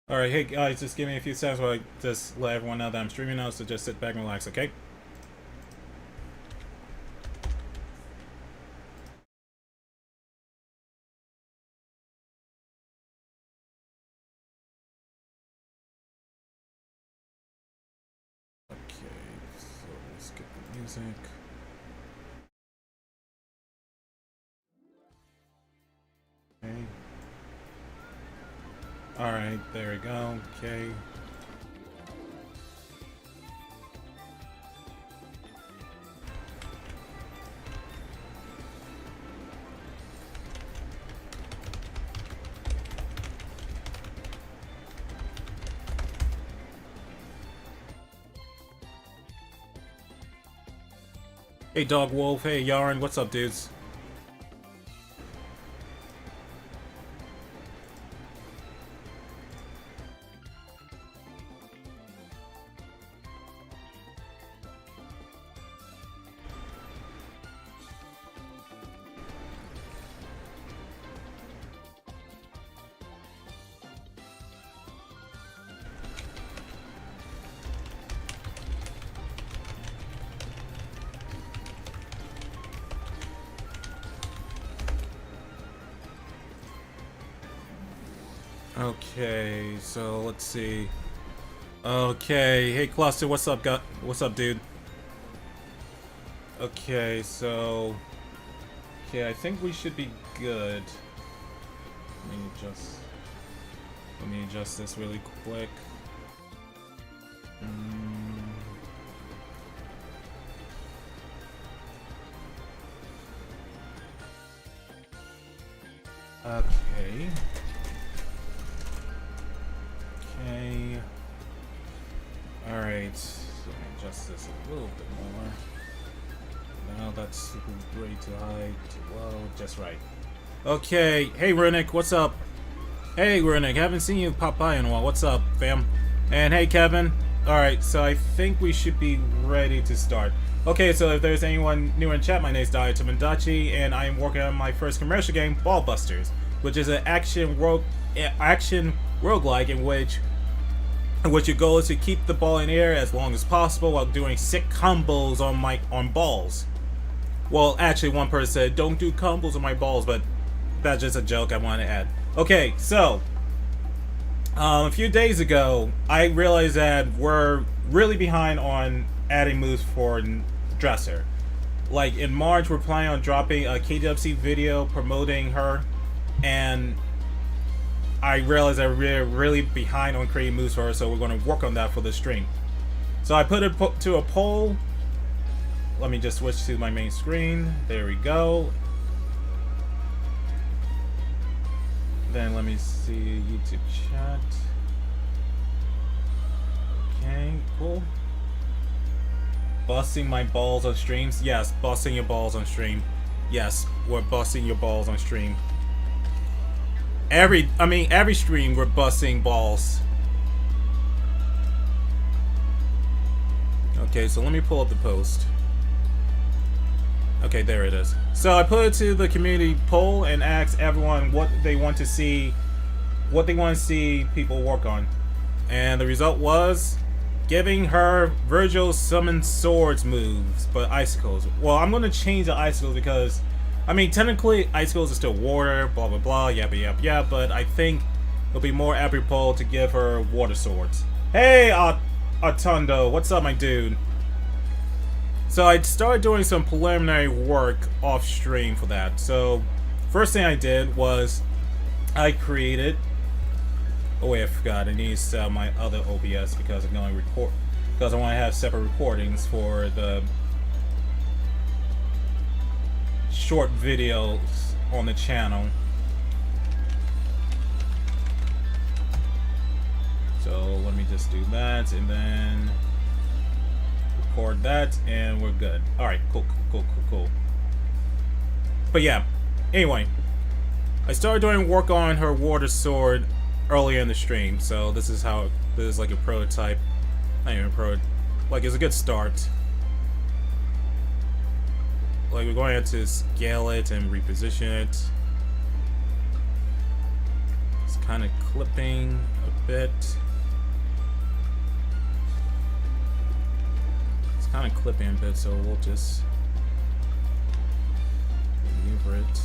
Alright, hey guys, just give me a few seconds while I just let everyone know that I'm streaming now, so just sit back and relax, okay? Okay, so let's get the music. Okay. Alright, there we go, okay. Hey Dog Wolf, hey Yarn, what's up dudes? Okay, so let's see. Okay, hey Cluster, what's up, what's up, dude? Okay, so okay, I think we should be good. Let me adjust this really quick. Okay. Okay. Alright. So let me adjust this a little bit more. Now that's way too high, too low, just right. Okay. Hey Runic, what's up? Hey Runic, haven't seen you pop by in a while. What's up, fam? And hey Kevin. Alright, so I think we should be ready to start. Okay, so if there's anyone new in chat, my name is Daitomodachi, and I am working on my first commercial game, Ball Busters, which is an action roguelike in which your goal is to keep the ball in the air as long as possible while doing sick combos on balls. Well, actually, one person said, "Don't do combos on my balls," but that's just a joke I want to add. Okay, so a few days ago, I realized that we're really behind on adding moves for Dressa. Like in March, we're planning on dropping a KWC video promoting her, and I realized that we're really behind on creating moves for her, so we're going to work on that for the stream. So I put it to a poll. Let me just switch to my main screen. There we go. Then let me see YouTube chat. Okay, cool. Busting my balls on streams? Yes, busting your balls on stream. Yes, we're busting your balls on stream. Every stream we're busting balls. Okay, so let me pull up the post. Okay, there it is. So I put it to the community poll and asked everyone what they want to see people work on. And the result was giving her Virgil's summon swords moves, but icicles. Well, I'm gonna change the icicles because technically icicles are still water, blah blah blah, yabba, but I think it'll be more apropos to give her water swords. Hey, Atundo, what's up, my dude? So I started doing some preliminary work off stream for that. So first thing I did was I created. Oh wait, I forgot. I need to set up my other OBS because I'm going to record. Because I want to have separate recordings for the short videos on the channel. So let me just do that and then record that and we're good. Alright, cool. But yeah, anyway, I started doing work on her water sword earlier in the stream, so this is like a prototype. Not even a pro, like it's a good start. Like we're going to scale it and reposition it. Just kind of clipping a bit. It's kind of clipping a bit, so we'll just maneuver it.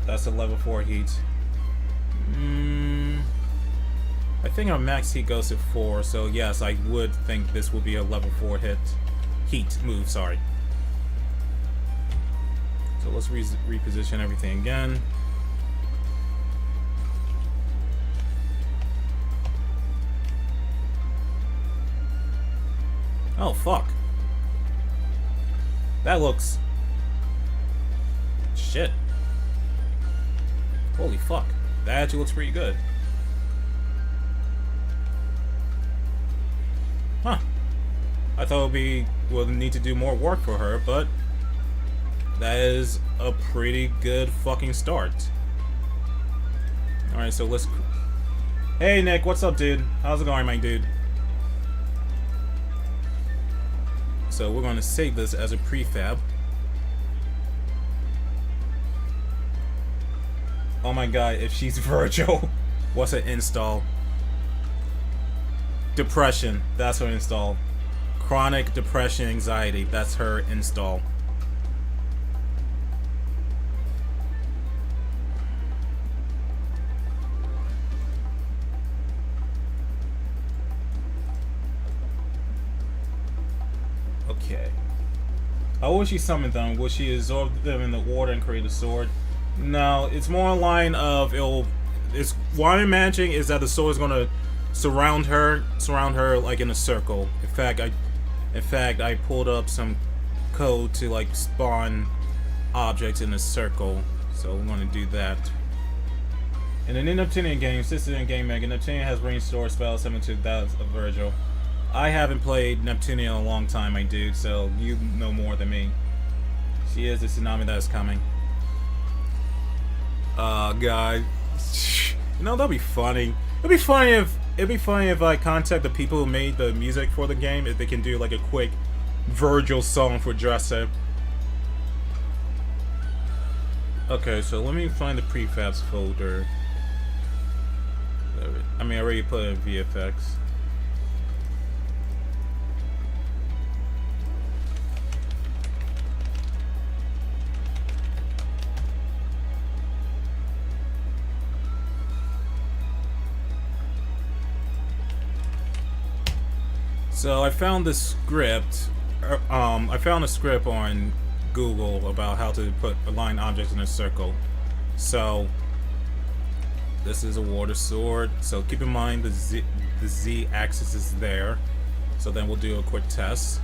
That's a level 4 heat. I think our max heat goes to 4, so yes, I would think this will be a level 4 heat move, sorry. So let's reposition everything again. Oh, fuck. That looks... Shit. Holy fuck. That actually looks pretty good. Huh. I thought we'll need to do more work for her, but that is a pretty good fucking start. Alright, so let's... Hey Nick, what's up, dude? How's it going, my dude? So we're going to save this as a prefab. Oh my god, if she's Virgil, what's her install? Depression, that's her install. Chronic depression, anxiety, that's her install. Okay. How will she summon them? Will she absorb them in the order and create a sword? No, it's more a line of it's what I'm imagining is that the sword is gonna surround her like in a circle. In fact, I pulled up some code to like spawn objects in a circle, so we're gonna do that. In the Neptunian games, this is in Game Mega. Neptunian has ranged sword spells similar to that of Virgil. I haven't played Neptunian in a long time, my dude, so you know more than me. She is the tsunami that is coming. God, you know, that'd be funny. It'd be funny if I contact the people who made the music for the game, if they can do like a quick Virgil song for Dressa. Okay, so let me find the prefabs folder. I mean, I already put it in VFX. So I found this script. I found a script on Google about how to align objects in a circle. So this is a water sword. So keep in mind the Z axis is there. So then we'll do a quick test.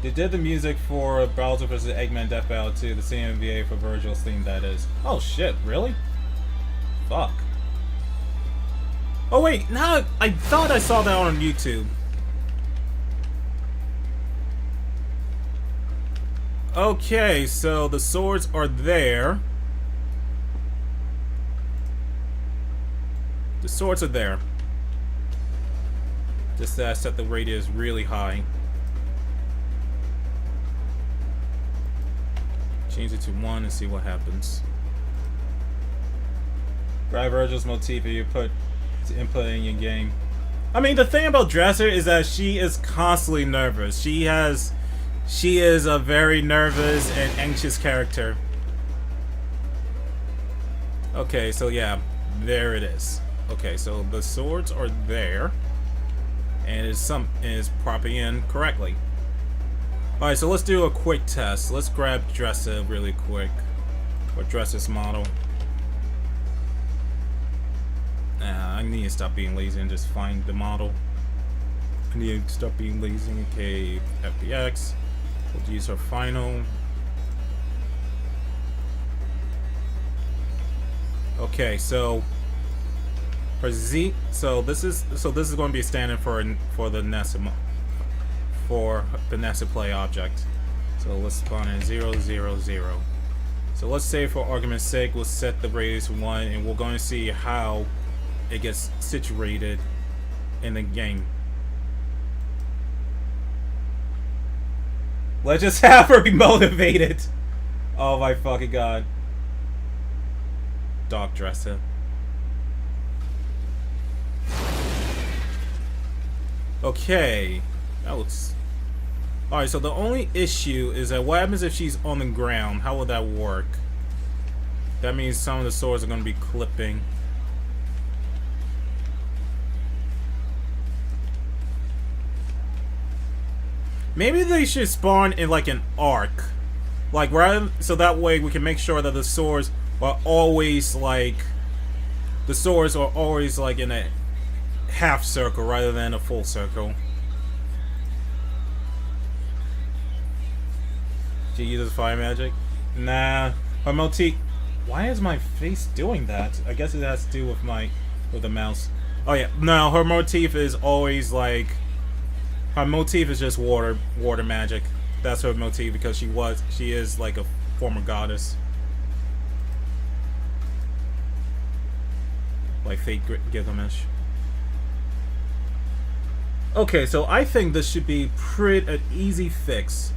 They did the music for Bowser vs. Eggman Death Battle 2, the CMVA for Virgil's theme, that is. Oh shit, really? Fuck. Oh wait, now I thought I saw that on YouTube. Okay, so the swords are there. The swords are there. Just that I set the radius really high. Change it to 1 and see what happens. Grab Virgil's motif and you put input in your game. I mean, the thing about Dressa is that she is constantly nervous. She is a very nervous and anxious character. Okay, so yeah, there it is. Okay, so the swords are there, and is propping in correctly. All right, so let's do a quick test. Let's grab Dressa really quick, or Dressa's model. I need to stop being lazy and just find the model. I need to stop being lazy. Okay, FBX. We'll use our final. Okay, so for Z, so this is going to be standard for the Nessa play object. So let's spawn in 0, 0, 0. So let's say for argument's sake, we'll set the radius 1, and we're going to see how it gets situated in the game. Let's just have her be motivated. Oh my fucking god. Dog Dressa. Okay. That looks... Alright, so the only issue is that what happens if she's on the ground? How would that work? That means some of the swords are going to be clipping. Maybe they should spawn in like an arc. Like, rather, so that way we can make sure that the swords are always like... The swords are always like in a half circle rather than a full circle. She uses fire magic? Nah. Her motif... Why is my face doing that? I guess it has to do with the mouse. Oh yeah, no, her motif is always like... Her motif is just water magic. That's her motif because she is like a former goddess. Like Fate Gilgamesh. Okay, so I think this should be an easy fix.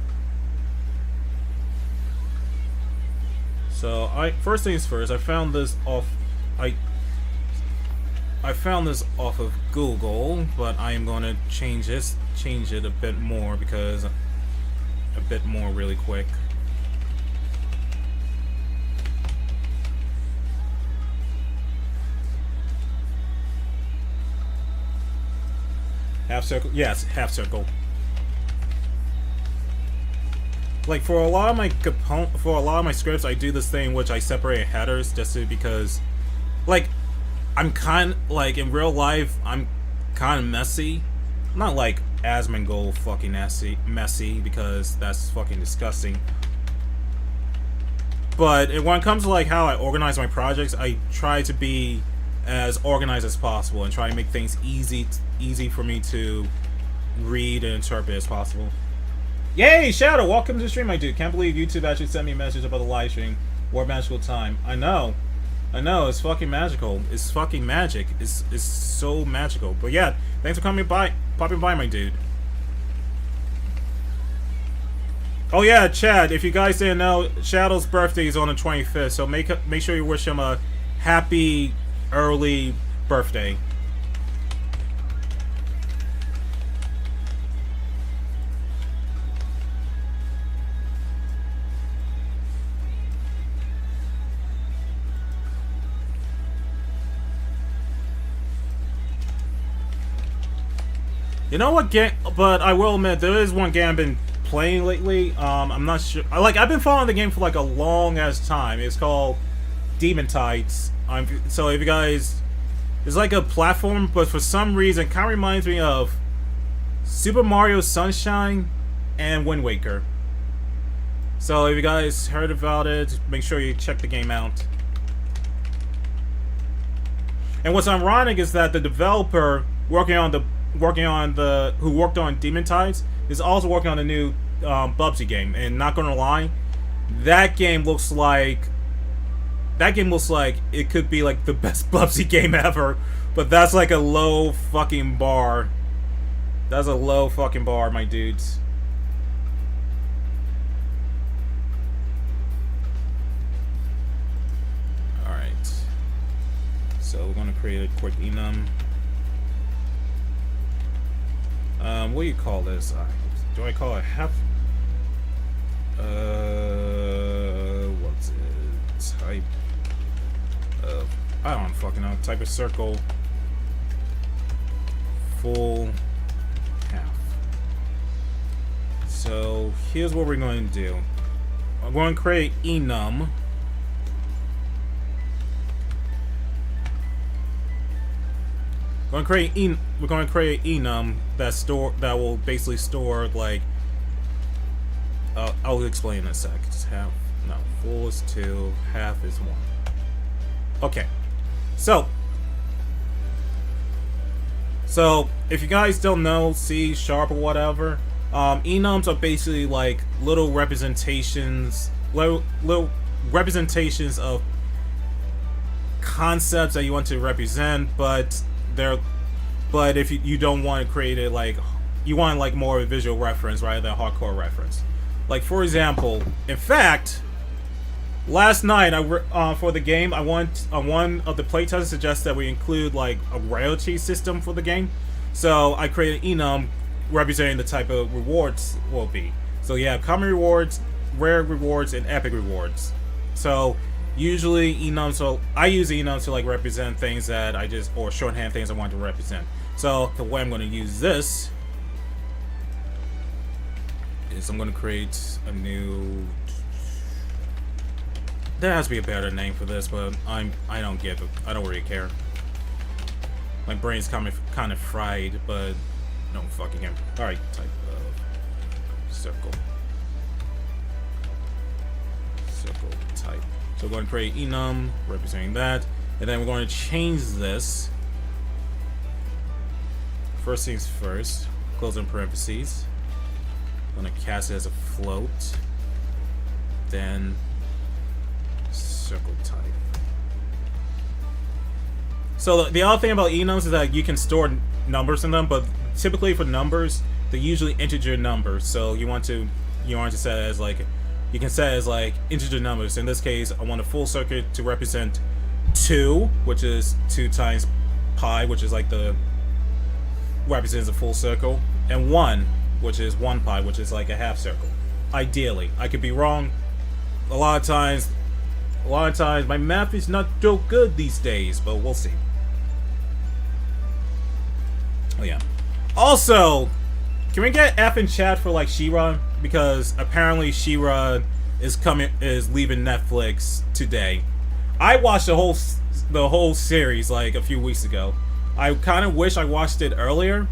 So first things first, I found this off of Google, but I am going to change it a bit more because really quick. Half circle? Yes, half circle. Like for a lot of my scripts, I do this thing which I separate headers just because, like, I'm kind like in real life I'm kind of messy. I'm not like Asmongold fucking messy because that's fucking disgusting. But when it comes to like how I organize my projects, I try to be as organized as possible and try to make things easy for me to read and interpret as possible. Yay, Shadow! Welcome to the stream, my dude. Can't believe YouTube actually sent me a message about the live stream. What magical time. I know, it's fucking magical. It's fucking magic. It's so magical. But yeah, thanks for popping by, my dude. Oh yeah, Chad, if you guys didn't know, Shadow's birthday is on the 25th, so make sure you wish him a happy early birthday. You know what game? But I will admit there is one game I've been playing lately. I'm not sure. I've been following the game for like a long ass time. It's called Demon Tides. So if you guys, it's like a platform, but for some reason, it kind of reminds me of Super Mario Sunshine and Wind Waker. So if you guys heard about it, make sure you check the game out. And what's ironic is that the developer who worked on Demon Tides is also working on a new Bubsy game. And not gonna lie, that game looks like it could be like the best Bubsy game ever. But that's like a low fucking bar. That's a low fucking bar, my dudes. Alright. So we're gonna create a quick enum. What do you call this? Do I call it half? What's it? Type of... I don't fucking know. Type of circle. Full half. So, here's what we're going to do. I'm going to create enum. We're going to create enum that will basically store like I'll explain in a sec. Just half, no, full is 2, half is 1. Okay, so if you guys don't know C# or whatever, enums are basically like little representations of concepts that you want to represent, but they're But if you don't want to create it like, you want like more of a visual reference rather than a hardcore reference. Like for example, in fact, last night for the game, I want one of the playtesters suggests that we include like a royalty system for the game. So I created enum representing the type of rewards will be. So you have common rewards, rare rewards, and epic rewards. So usually enum, so I use enum to like represent things that I just, or shorthand things I want to represent. So the way I'm going to use this is I'm going to create a new. There has to be a better name for this, but I don't give it. I don't really care. My brain's kind of fried, but no fucking care. All right, type of circle type. So we're going to create enum representing that, and then we're going to change this. First things first, closing parentheses. I'm going to cast it as a float. Then circle type. So the other thing about enums is that you can store numbers in them, but typically for numbers, they're usually integer numbers. So you want to set it as like, you can set it as like integer numbers. In this case, I want a full circuit to represent 2, which is 2 times pi, which is like the represents a full circle, and 1, which is 1 pi, which is like a half circle. Ideally, I could be wrong. A lot of times my math is not so good these days, but we'll see. Oh yeah. Also, can we get F in chat for like She-Ra? Because apparently She-Ra is leaving Netflix today. I watched the whole series like a few weeks ago. I kind of wish I watched it earlier.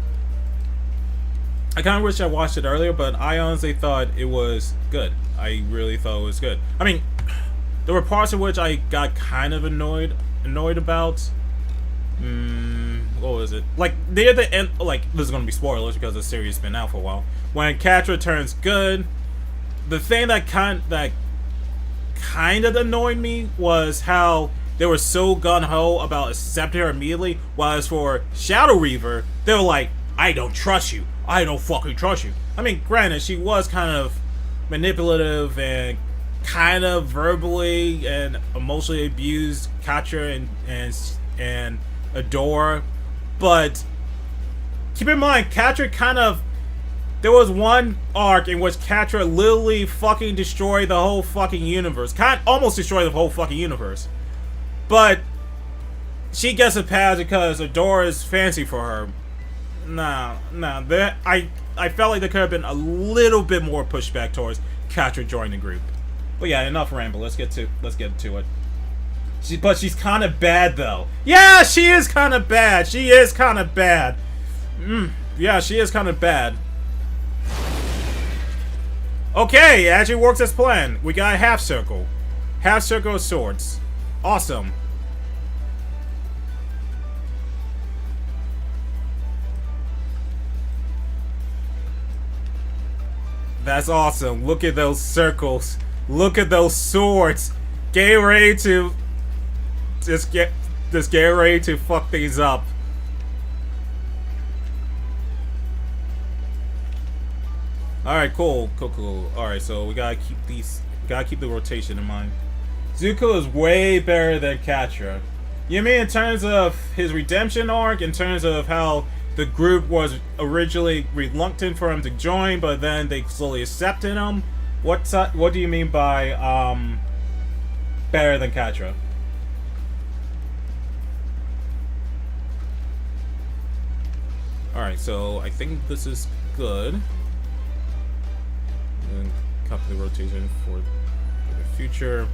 but I honestly thought it was good. I really thought it was good. I mean, there were parts of which I got kind of annoyed about. What was it? Like near the end, like this is gonna be spoilers because the series has been out for a while. When Catra turns good, the thing that kind of annoyed me was how they were so gung-ho about accepting her immediately, while as for Shadow Reaver, they were like, I don't trust you. I don't fucking trust you. I mean, granted, she was kind of manipulative and kind of verbally and emotionally abused Catra and Adora, but keep in mind, Catra kind of, there was one arc in which Catra literally fucking destroyed the whole fucking universe. Almost destroyed the whole fucking universe. But she gets a pass because Adora is fancy for her. Nah. I felt like there could have been a little bit more pushback towards Catra joining the group. But yeah, enough ramble. Let's get to it. But she's kind of bad though. Yeah, she is kind of bad. Yeah, she is kind of bad. Okay, it actually works as planned. We got a half circle. Half circle of swords. Awesome. That's awesome. Look at those circles. Look at those swords. Get ready to just get ready to fuck things up. Alright, cool. Alright, so we gotta keep the rotation in mind. Zuko is way better than Catra. You mean in terms of his redemption arc, in terms of how the group was originally reluctant for him to join, but then they slowly accepted him? What do you mean by better than Catra? Alright, so I think this is good. And copy the rotation for the future.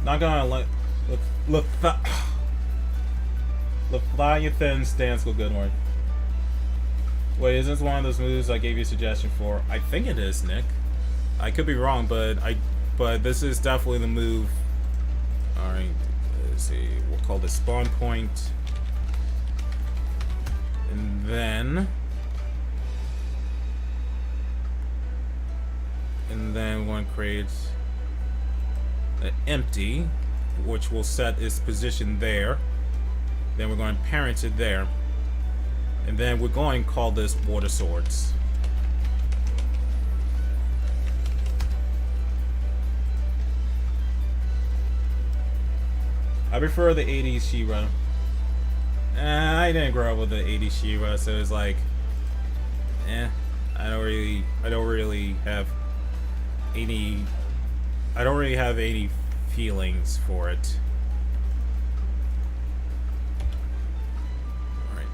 Not gonna let Leviathan stance go good one. Wait, isn't this one of those moves I gave you a suggestion for? I think it is, Nick. I could be wrong, but this is definitely the move. Alright, let's see. We'll call this spawn point. And then we're going to create an empty which will set its position there. Then we're going to parent it there. And then we're going to call this water swords. I prefer the 80s She-Ra. I didn't grow up with the 80s She-Ra, so it's like, I don't really have any feelings for it. Alright.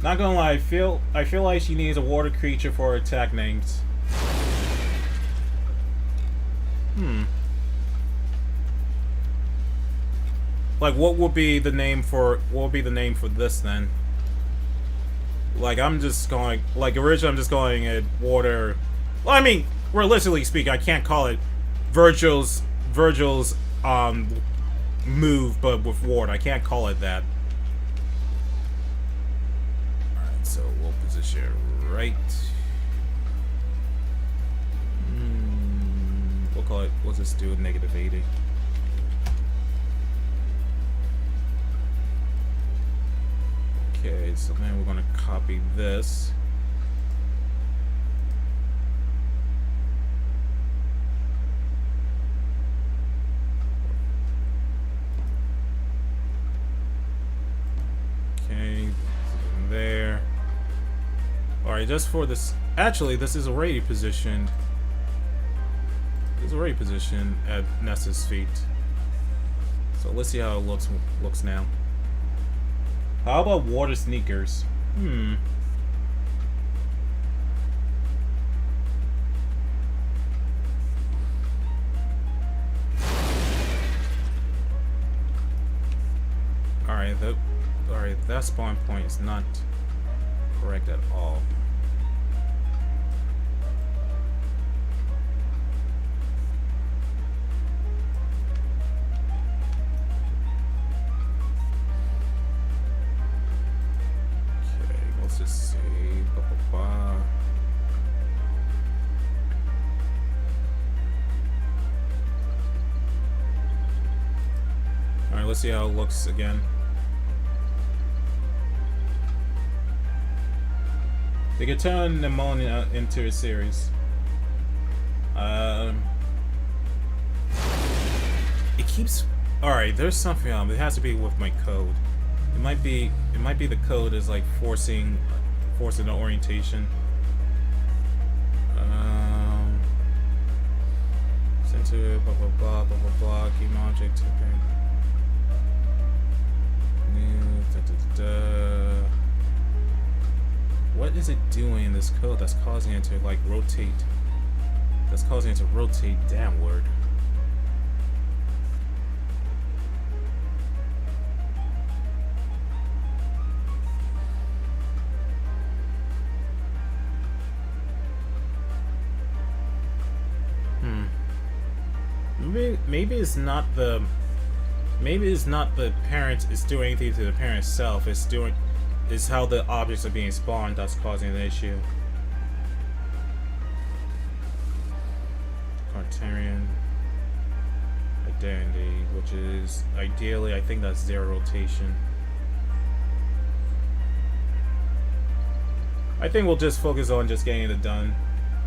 Not gonna lie, I feel like she needs a water creature for her attack names. Like, what would be the name for this then? Like, I'm just going, like, originally I'm just going at water. Well, I mean, realistically speaking, I can't call it Virgil's move, but with water. I can't call it that. Alright, so we'll position right. We'll call it, what's this do? Negative 80. Okay, so then we're going to copy this. Okay, there. Alright, just for this. Actually, this is already positioned. It's already positioned at Nessa's feet. So let's see how it looks now. How about water sneakers? Alright, that spawn point is not correct at all. Just say Alright, let's see how it looks again. They could turn pneumonia into a series. It keeps. Alright, there's something It has to be with my code. It might be the code is like forcing the orientation. Center blah blah blah blah blah blah game object. Okay. What is it doing in this code that's causing it to like rotate? That's causing it to rotate downward. Maybe it's not the parent is doing anything to the parent itself. It's how the objects are being spawned that's causing the issue. Cartarian identity, which is ideally, I think that's 0 rotation. I think we'll just focus on just getting it done.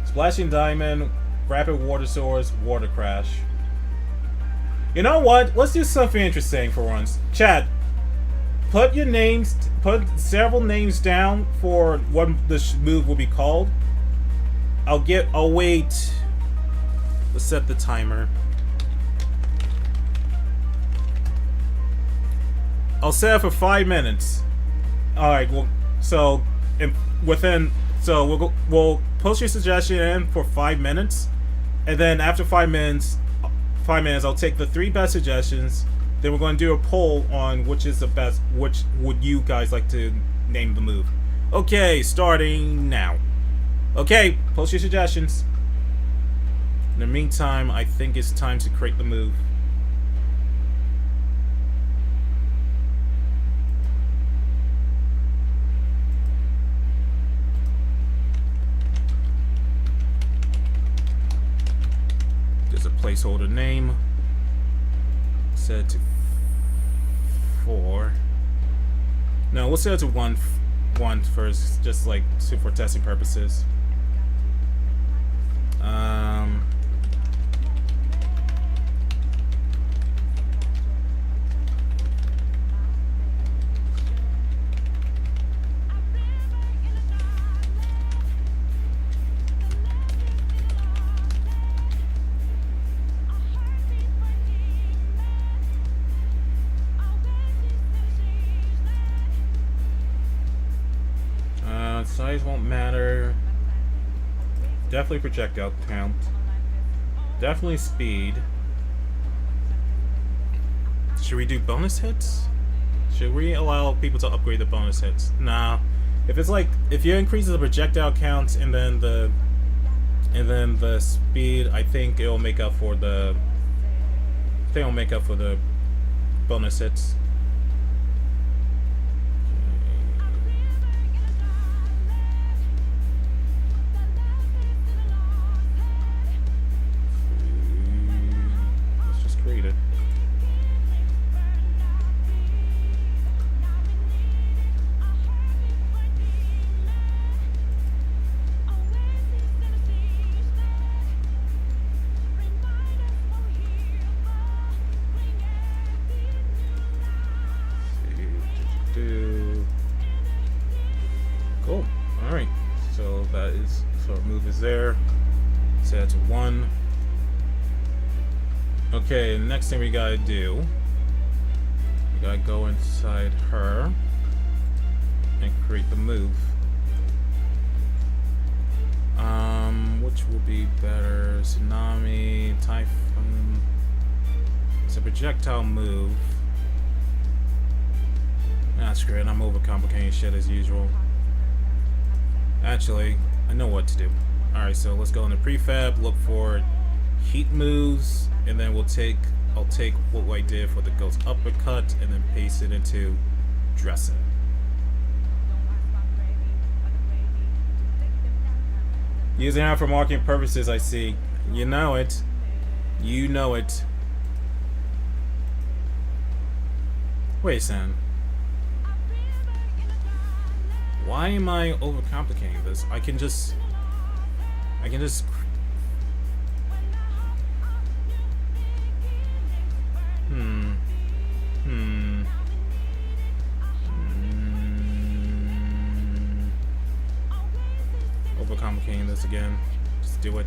Splashing Diamond, Rapid Water Swords, Water Crash. You know what? Let's do something interesting for once. Chat, put several names down for what this move will be called. I'll wait. Let's set the timer. I'll set it for 5 minutes. Alright, well, so we'll post your suggestion in for 5 minutes, and then after 5 minutes, I'll take the 3 best suggestions. Then we're going to do a poll on which is the best. Which would you guys like to name the move? Okay, starting now. Okay, post your suggestions. In the meantime, I think it's time to create the move. placeholder name. Set it to 4. No, we'll set it to 1 first, just like for testing purposes. Size won't matter. Definitely projectile count. Definitely speed. Should we do bonus hits? Should we allow people to upgrade the bonus hits? Nah. If it's like, if you increase the projectile count and then the speed, I think it'll make up for the bonus hits. Cool. Alright. So that is, so our move is there. Set it to 1. Okay, next thing we gotta do, we gotta go inside her and create the move. Which will be better? Tsunami, Typhoon. It's a projectile move. Nah, screw it, I'm overcomplicating shit as usual. Actually, I know what to do. Alright, so let's go into prefab, look for heat moves, and then I'll take what I did for the ghost uppercut and then paste it into Dressa. Using it for marketing purposes, I see. You know it. You know it. Wait a second. Why am I overcomplicating this? I can just Overcomplicating this again. Just do it.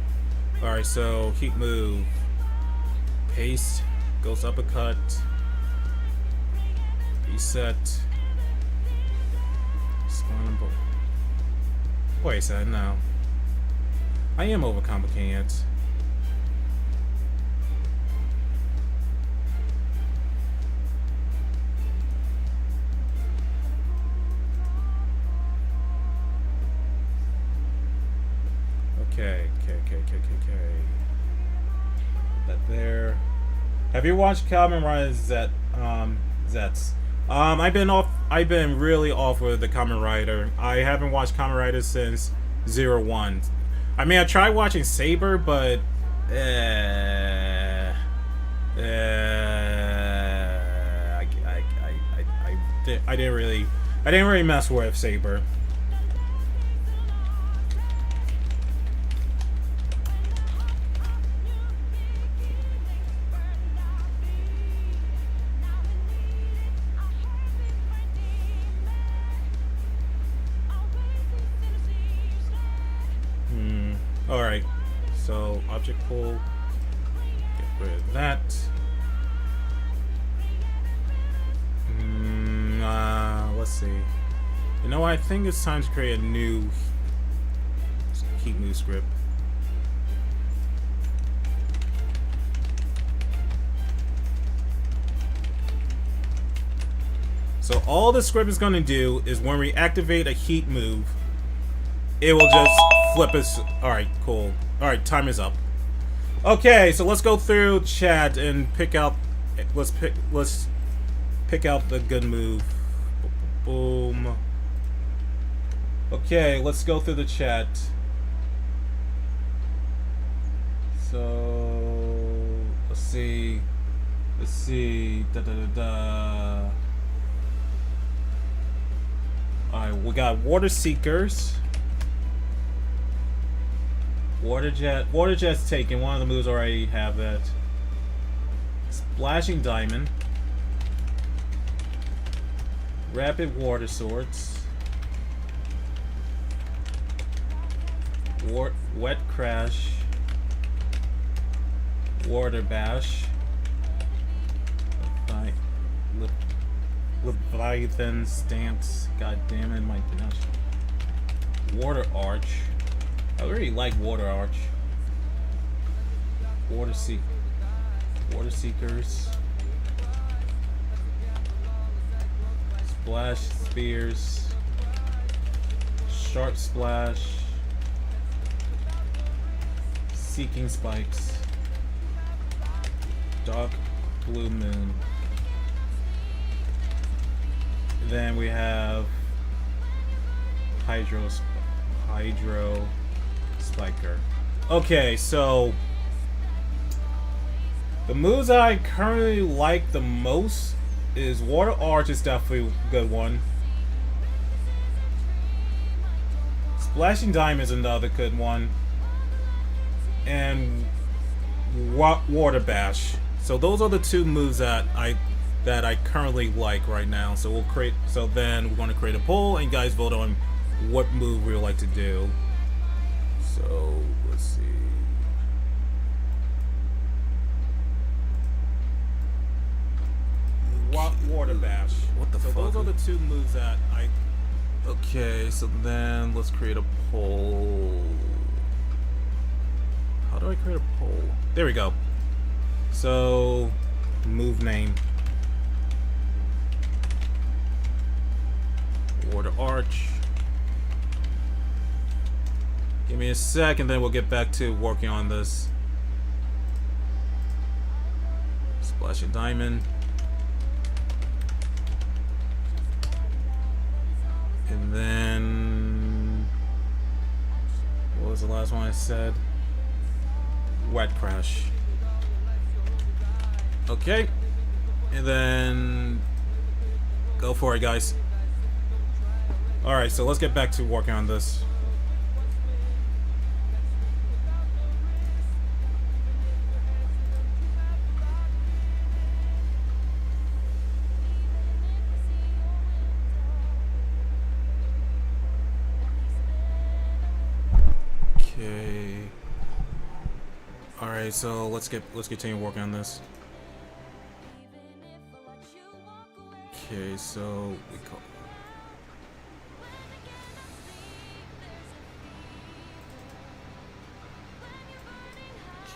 Alright, so heat move. Paste. Ghost uppercut. Reset. Spawnable. Wait a second, no. I am overcomplicating it. Okay. Put that there. Have you watched Kamen Rider Zets? I've been really off with the Kamen Rider. I haven't watched Kamen Rider since 01. I mean, I tried watching Saber, but I didn't really mess with Saber. Alright, so object pull, get rid of that. Let's see. You know what, I think it's time to create a new heat move script. So all the script is going to do is when we activate a heat move, it will just flip us. Alright, cool. Alright, time is up. Okay, so let's go through chat and pick out. Let's pick out the good move. Boom. Okay, let's go through the chat. So see. Let's see. Alright, we got water seekers. Water jet's taken. One of the moves already have that. Splashing diamond. Rapid water swords. Wet crash. Water bash. Leviathan stance. God damn it, my gosh. Water arch. I really like water arch. Water seekers. Splash spears. Sharp splash. Seeking spikes. Dark blue moon. Then we have Hydro Spiker. Okay, so the moves I currently like the most is Water Arch is definitely a good one. Splashing Diamond is another good one. And Water Bash. So those are the two moves that I currently like right now. So then we're going to create a poll and you guys vote on what move we would like to do. So let's see. Water Bash. What the fuck? So those are the two moves that I. Okay, so then let's create a poll. How do I create a poll? There we go. So move name. Water Arch. Give me a second, then we'll get back to working on this. Splash a diamond. And then what was the last one I said? Wet crash. Okay. And then go for it, guys. Alright, so let's get back to working on this. Okay. Alright, so let's continue working on this. Okay, so we call.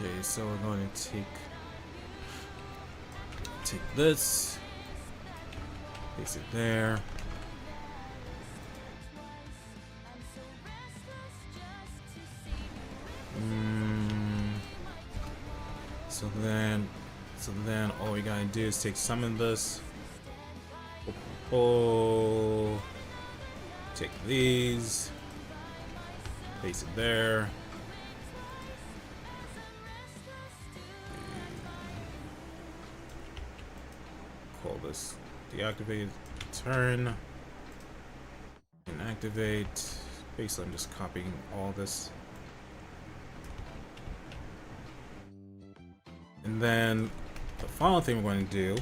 Okay, so we're going to take this, place it there. So then all we gotta do is take some of this. Oh, take these, place it there. Call this deactivate turn. Inactivate. Basically, I'm just copying all this. And then the final thing we're going to do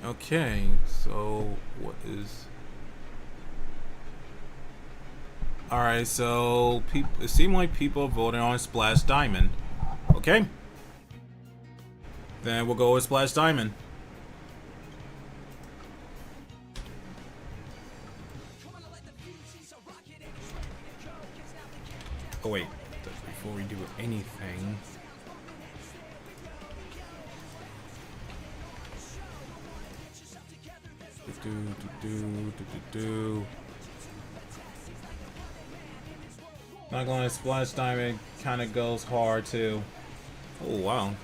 okay, so what is alright, so it seemed like people voted on Splash Diamond. Okay, then we'll go with Splash Diamond. Oh wait, before we do anything, not going to Splash Diamond, kind of goes hard too. Oh wow.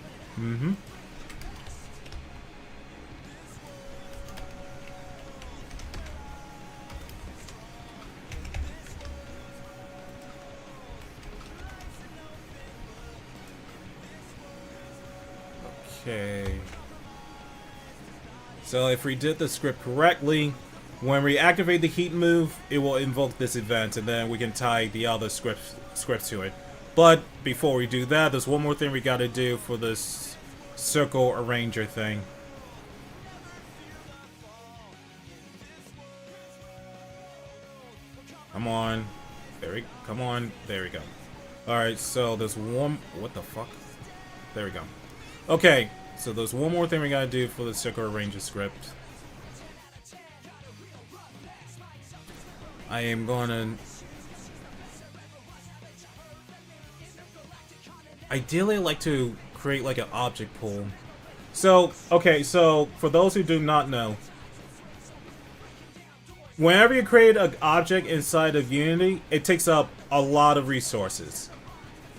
Okay. So if we did the script correctly, when we activate the heat move, it will invoke this event, and then we can tie the other script to it. But before we do that, there's one more thing we gotta do for this circle arranger thing. Come on. Come on. There we go. Alright, so there's one... What the fuck? There we go. Okay, so there's one more thing we gotta do for the circle arranger script. I am gonna... Ideally, I like to create like an object pool. So, okay, so for those who do not know, whenever you create an object inside of Unity, it takes up a lot of resources.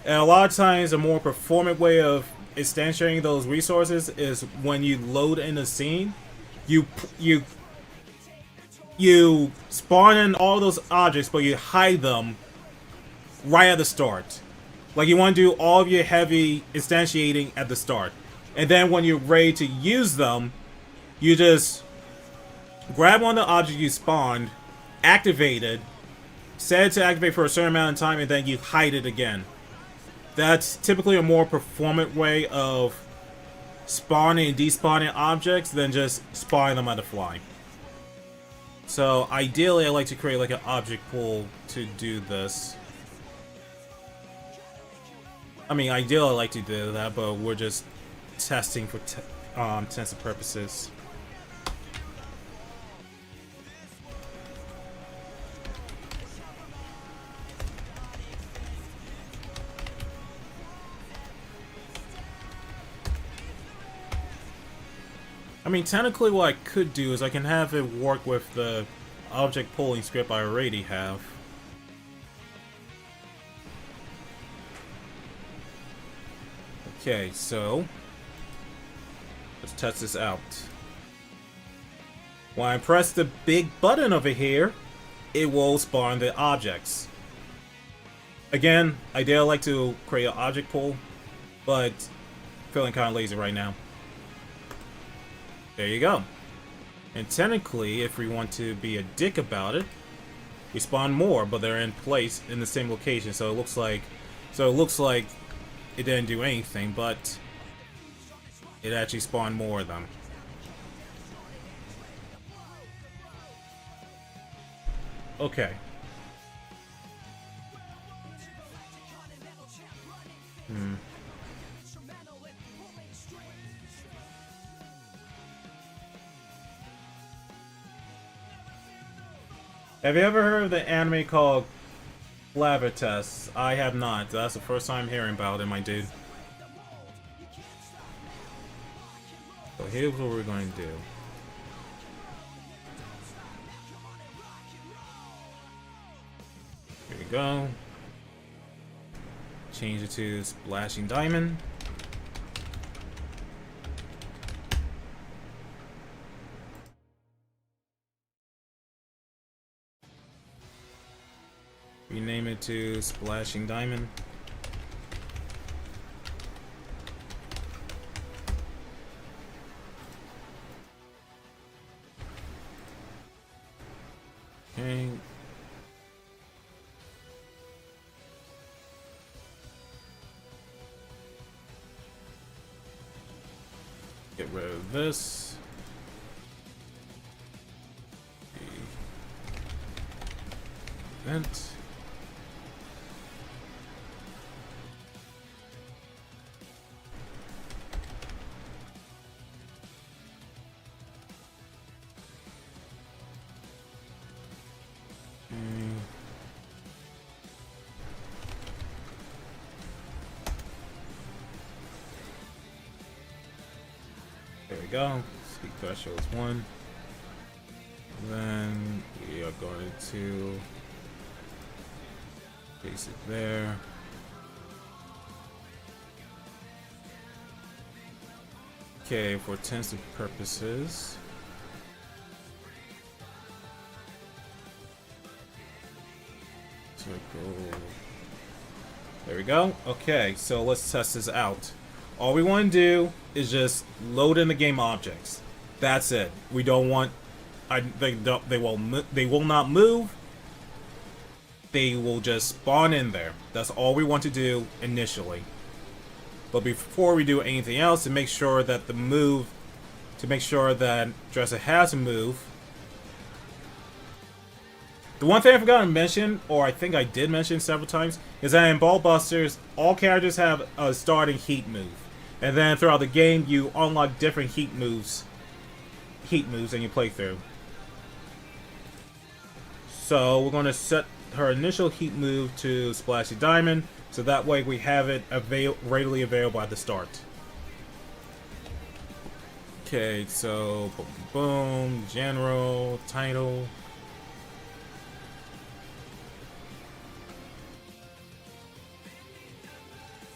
And a lot of times, a more performant way of instantiating those resources is when you load in a scene, you spawn in all those objects, but you hide them right at the start. Like, you want to do all of your heavy instantiating at the start. And then when you're ready to use them, you just grab one of the objects you spawned, activate it, set it to activate for a certain amount of time, and then you hide it again. That's typically a more performant way of spawning and despawning objects than just spawning them on the fly. So ideally, I like to create like an object pool to do this. I mean, ideally I like to do that, but we're just testing for intents and purposes. I mean, technically what I could do is I can have it work with the object pulling script I already have. Okay, so let's test this out. When I press the big button over here, it will spawn the objects. Again, ideally I like to create an object pool, but feeling kind of lazy right now. There you go. And technically, if we want to be a dick about it, we spawn more, but they're in place in the same location. So it looks like it didn't do anything, but it actually spawned more of them. Okay. Have you ever heard of the anime called Test? I have not. That's the first time hearing about it, my dude. So here's what we're going to do. Here we go. Change it to Splashing Diamond. Rename it to Splashing Diamond. Okay. Get rid of this. Event. There we go. Speed threshold is 1. Then we are going to place it there. Okay, for intents and purposes. Circle. There we go. Okay, so let's test this out. All we want to do is just load in the game objects. That's it. We don't want. They will not move. They will just spawn in there. That's all we want to do initially. But before we do anything else, to make sure that Dressa has a move. The one thing I forgot to mention, or I think I did mention several times, is that in Ball Busters, all characters have a starting heat move. And then throughout the game, you unlock different heat moves in your playthrough. So we're going to set her initial heat move to Splashy Diamond, so that way we have it readily available at the start. Okay, so boom, boom, general, title.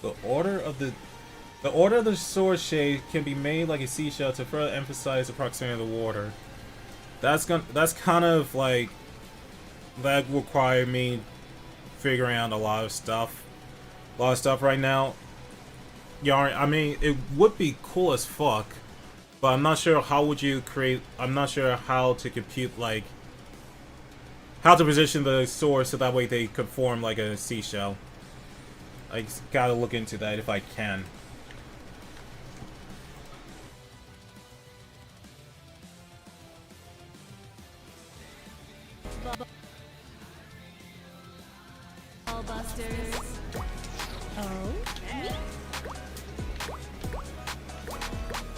The order of the sword shade can be made like a seashell to further emphasize the proximity of the water. That's kind of like that require me figuring out a lot of stuff right now. I mean, it would be cool as fuck, but I'm not sure how would you create. I'm not sure how to compute like how to position the sword so that way they could form like a seashell. I gotta look into that if I can.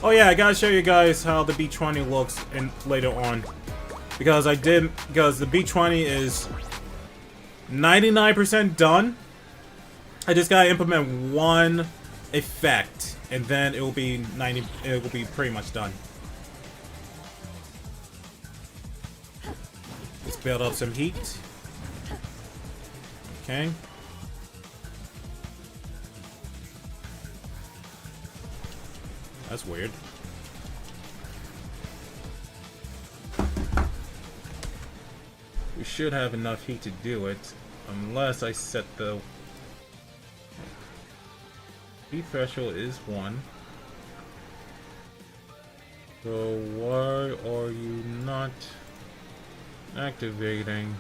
Oh yeah, I gotta show you guys how the B20 looks later on. Because the B20 is 99% done. I just gotta implement one effect, and then it will be pretty much done. Let's build up some heat. Okay. That's weird. We should have enough heat to do it, unless I set the heat threshold is 1. So why are you not activating?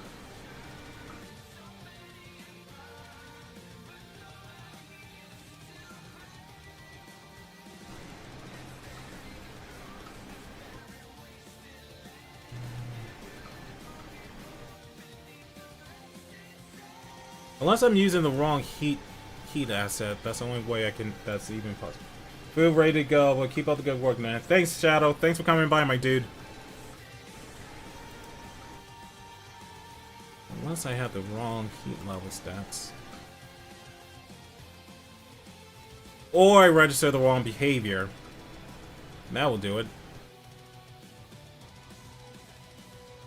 Unless I'm using the wrong heat asset, that's the only way I can. That's even possible. Feel ready to go. Well, keep up the good work, man. Thanks, Shadow. Thanks for coming by, my dude. Unless I have the wrong heat level stats, or I register the wrong behavior. That will do it.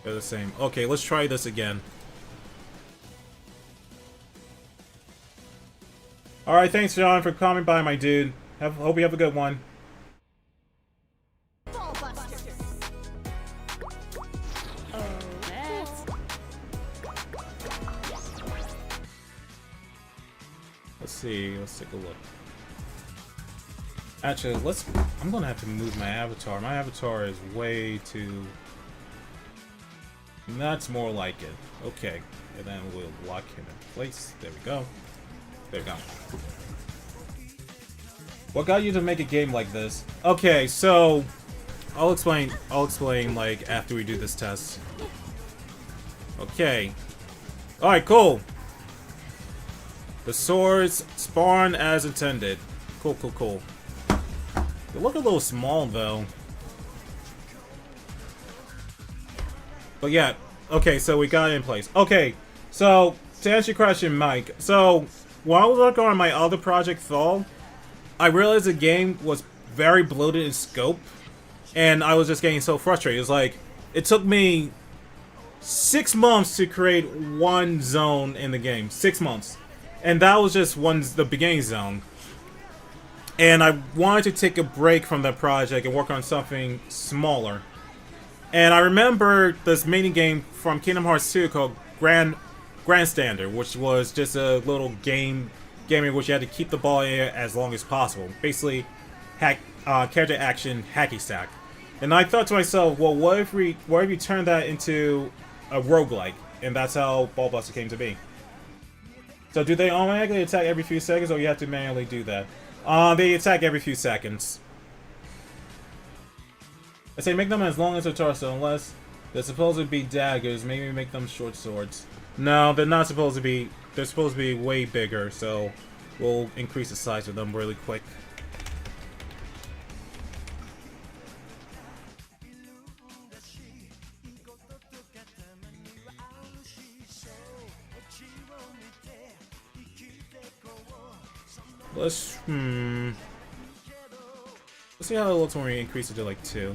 They're the same. Okay, let's try this again. Alright, thanks, John, for coming by, my dude. Hope you have a good one. Let's see, let's take a look. Actually, I'm gonna have to move my avatar. My avatar is way too... That's more like it. Okay, and then we'll lock him in place. There we go. There we go. What got you to make a game like this? Okay, so I'll explain like after we do this test. Okay. Alright, cool. The swords spawn as intended. Cool, cool, cool. They look a little small though. But yeah, okay, so we got it in place. Okay, so to answer your question, Mike, so while I was working on my other project, Thaw, I realized the game was very bloated in scope, and I was just getting so frustrated. It was like, it took me 6 months to create one zone in the game. 6 months. And that was just the beginning zone. And I wanted to take a break from that project and work on something smaller. And I remember this mini game from Kingdom Hearts 2 called Grandstander, which was just a little game game in which you had to keep the ball in air as long as possible. Basically, character action hacky sack. And I thought to myself, well, what if you turn that into a roguelike? And that's how Ball Buster came to be. So do they automatically attack every few seconds, or you have to manually do that? They attack every few seconds. I say make them as long as a torso, unless they're supposed to be daggers. Maybe make them short swords. No, they're not supposed to be. They're supposed to be way bigger, so we'll increase the size of them really quick. Let's see how it looks when we increase it to like 2.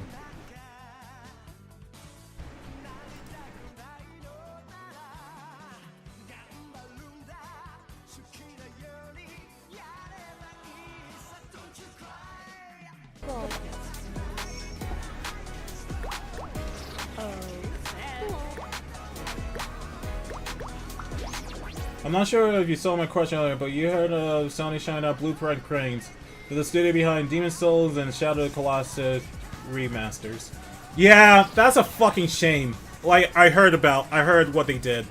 I'm not sure if you saw my question earlier, but you heard of Sony shouting out Blueprint Cranes, the studio behind Demon Souls and Shadow of the Colossus remasters. Yeah, that's a fucking shame. Like, I heard what they did.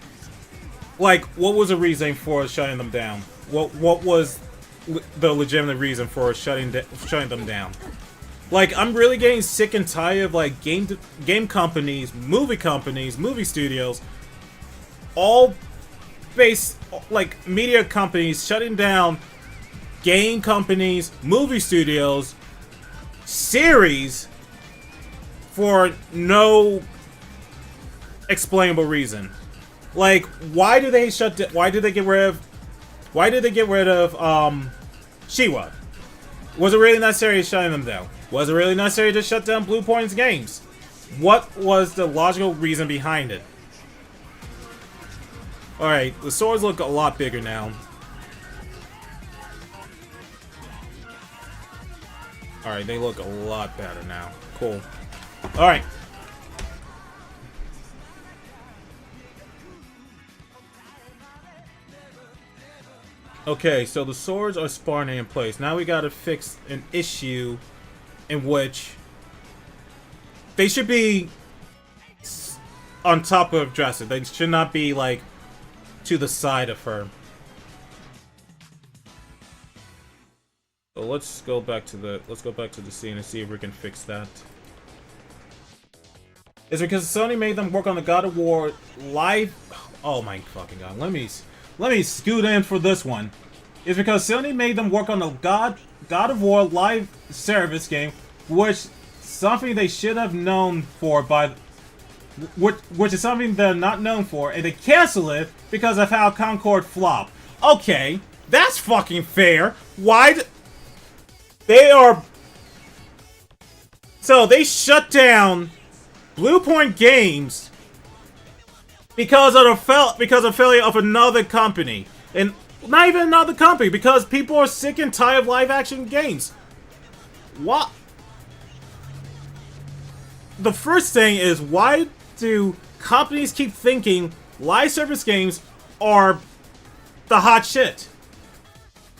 Like, what was the reason for shutting them down? What was the legitimate reason for shutting them down? Like, I'm really getting sick and tired of, like, game companies, movie studios, all based, like, media companies shutting down game companies, movie studios, series for no explainable reason. Like, why did they get rid of Shiwa? Was it really necessary shutting them down? Was it really necessary to shut down Blue Point's games? What was the logical reason behind it? Alright, the swords look a lot bigger now. Alright, they look a lot better now. Cool. Alright. Okay, so the swords are spawning in place. Now we gotta fix an issue in which they should be on top of Dressa. They should not be, like, to the side of her. So let's go back to the scene and see if we can fix that. It's because Sony made them work on the God of War live. Oh my fucking god! Let me scoot in for this one. It's because Sony made them work on the God of War live service game, which something they should have known for which is something they're not known for, and they cancel it because of how Concord flopped. Okay, that's fucking fair. So they shut down Blue Point Games because of failure of another company, and not even another company, because people are sick and tired of live action games. What? The first thing is, why do companies keep thinking live service games are the hot shit?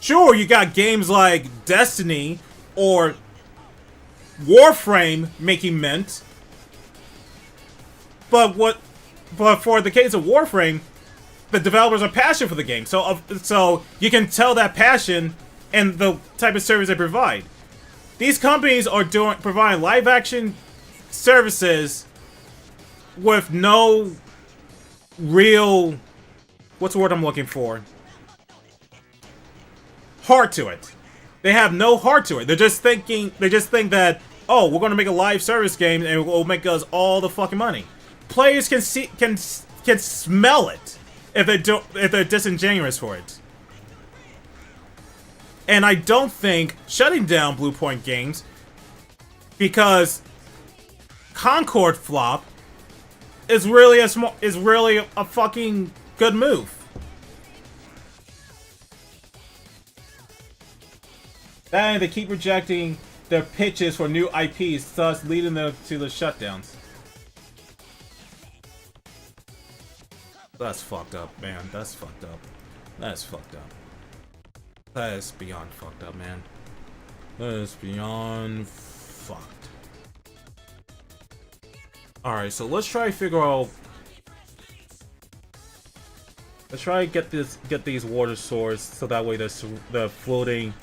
Sure, you got games like Destiny or Warframe making mint, but for the case of Warframe, the developers are passionate for the game, so you can tell that passion in the type of service they provide. These companies are providing live action services with no real, what's the word I'm looking for? Heart to it. They have no heart to it. They just think that, oh, we're gonna make a live service game and it will make us all the fucking money. Players can smell it if they're disingenuous for it. And I don't think shutting down Blue Point Games because Concord flop is really a fucking good move. And they keep rejecting their pitches for new IPs, thus leading them to the shutdowns. That's fucked up, man. That's fucked up. That's fucked up. That is beyond fucked up, man. That is beyond fucked. Alright, so let's try to figure out. Let's try to get these water swords so that way the floating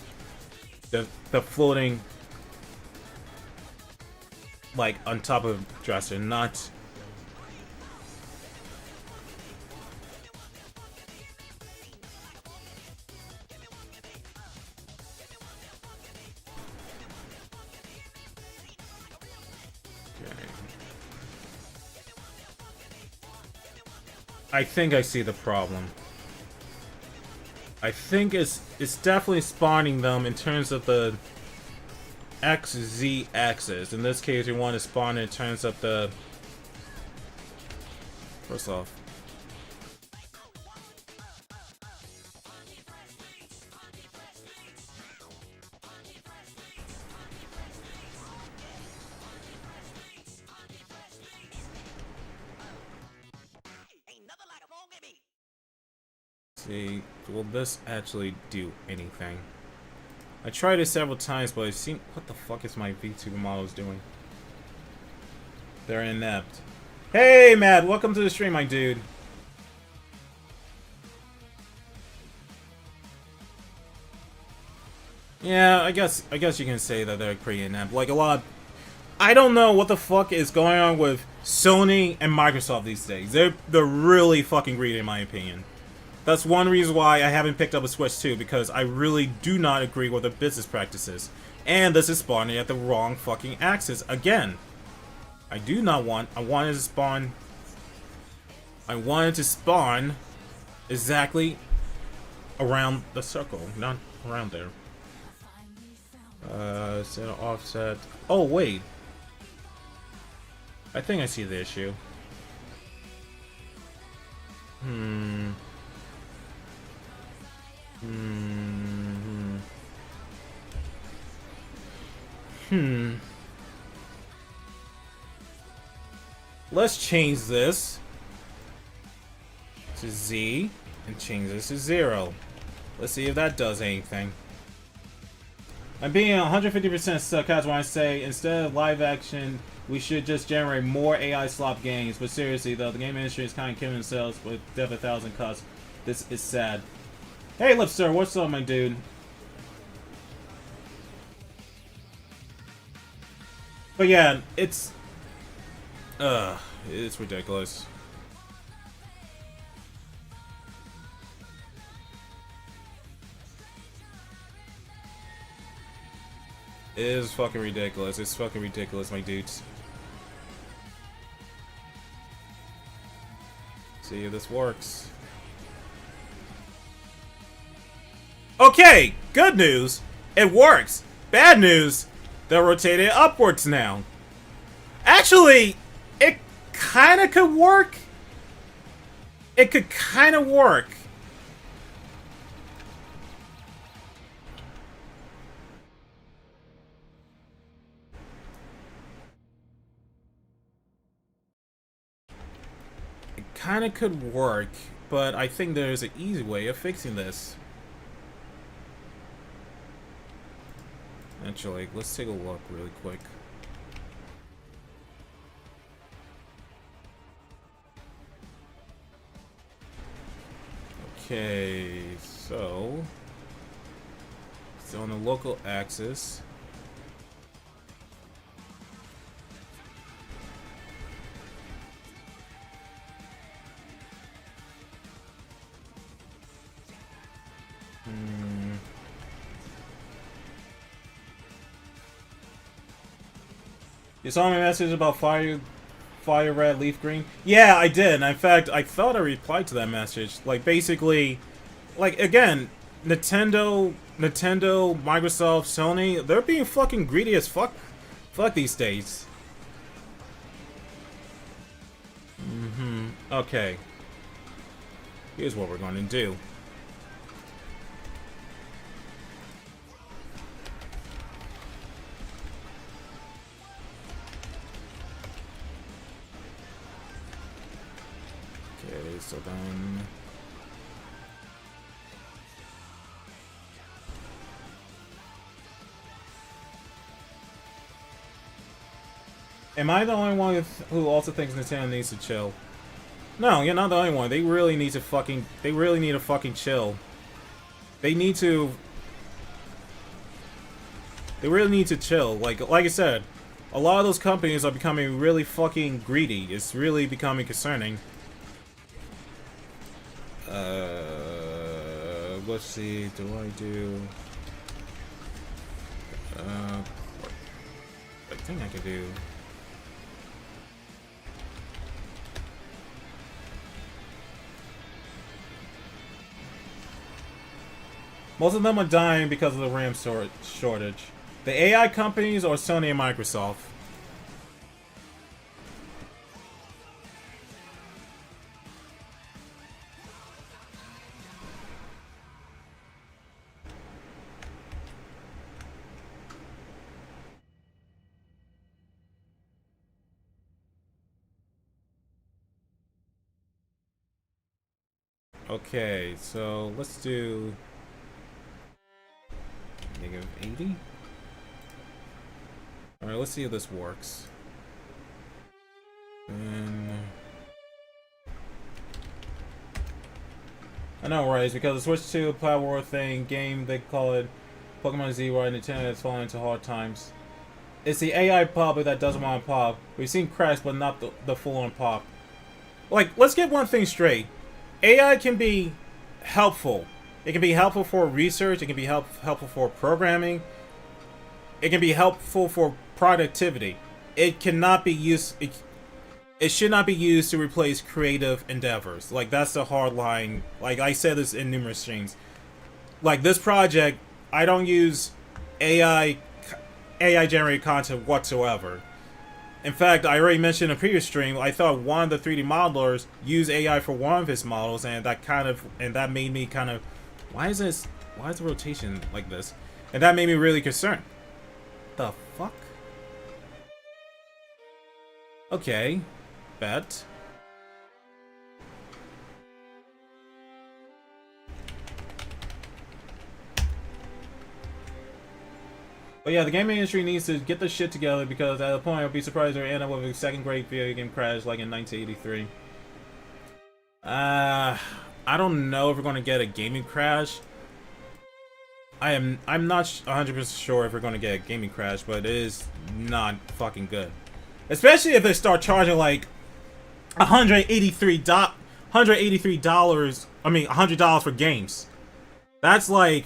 like on top of Dressa, not I think I see the problem. I think it's definitely spawning them in terms of the XZ axis. In this case, we want to spawn in terms of the. First off. See, will this actually do anything? I tried it several times, but it seemed. What the fuck is my VTuber models doing? They're inept. Hey, Matt, welcome to the stream, my dude. Yeah, I guess you can say that they're pretty inept. Like a lot of, I don't know what the fuck is going on with Sony and Microsoft these days. They're really fucking greedy, in my opinion. That's one reason why I haven't picked up a Switch 2, because I really do not agree with their business practices. And this is spawning at the wrong fucking axis again. I do not want. I wanted to spawn exactly around the circle, not around there. Set offset. Oh wait. I think I see the issue. Let's change this to Z and change this to 0. Let's see if that does anything. I'm being 150% sarcastic when I say instead of live action, we should just generate more AI slop games. But seriously though, the game industry is kind of killing themselves with Death 1,000 cuts. This is sad. Hey, Lipster, what's up, my dude? But yeah, it's ridiculous. It is fucking ridiculous. It's fucking ridiculous, my dudes. See if this works. Okay, good news. It works. Bad news. They're rotated upwards now. Actually, it kind of could work. It could kind of work. It kind of could work, but I think there's an easy way of fixing this. Actually, let's take a look really quick. Okay, so on the local axis. You saw my message about fire red, leaf green? Yeah, I did. In fact, I thought I replied to that message. Like, basically, like, again, Nintendo, Microsoft, Sony, they're being fucking greedy as fuck these days. Okay. Here's what we're going to do. So then Am I the only one who also thinks Nintendo needs to chill? No, you're not the only one. They really need to fucking... They really need to fucking chill. They need to... They really need to chill. Like I said, a lot of those companies are becoming really fucking greedy. It's really becoming concerning. Let's see. Do I do... I think I could do... Most of them are dying because of the RAM shortage. The AI companies or Sony and Microsoft? Okay, so let's do -80. Alright, let's see if this works. And I know, right? It's because the Switch 2 Plat War thing game, they call it Pokemon Zero, and Nintendo has fallen into hard times. It's the AI public that doesn't want to pop. We've seen cracks, but not the full-on pop. Like, let's get one thing straight. AI can be helpful. It can be helpful for research. It can be helpful for programming. It can be helpful for productivity. It cannot be used. It should not be used to replace creative endeavors. Like, that's the hard line. Like, I said this in numerous streams. Like, this project, I don't use AI generated content whatsoever. In fact, I already mentioned in a previous stream, I thought one of the 3D modelers used AI for one of his models, and that made me kind of, why is the rotation like this? And that made me really concerned. The fuck? Okay. Bet. But yeah, the gaming industry needs to get this shit together, because at a point I'll be surprised if we end up with a second great video game crash like in 1983. I don't know if we're gonna get a gaming crash. I'm not 100% sure if we're gonna get a gaming crash, but it is not fucking good. Especially if they start charging like $183. I mean $100 for games. That's like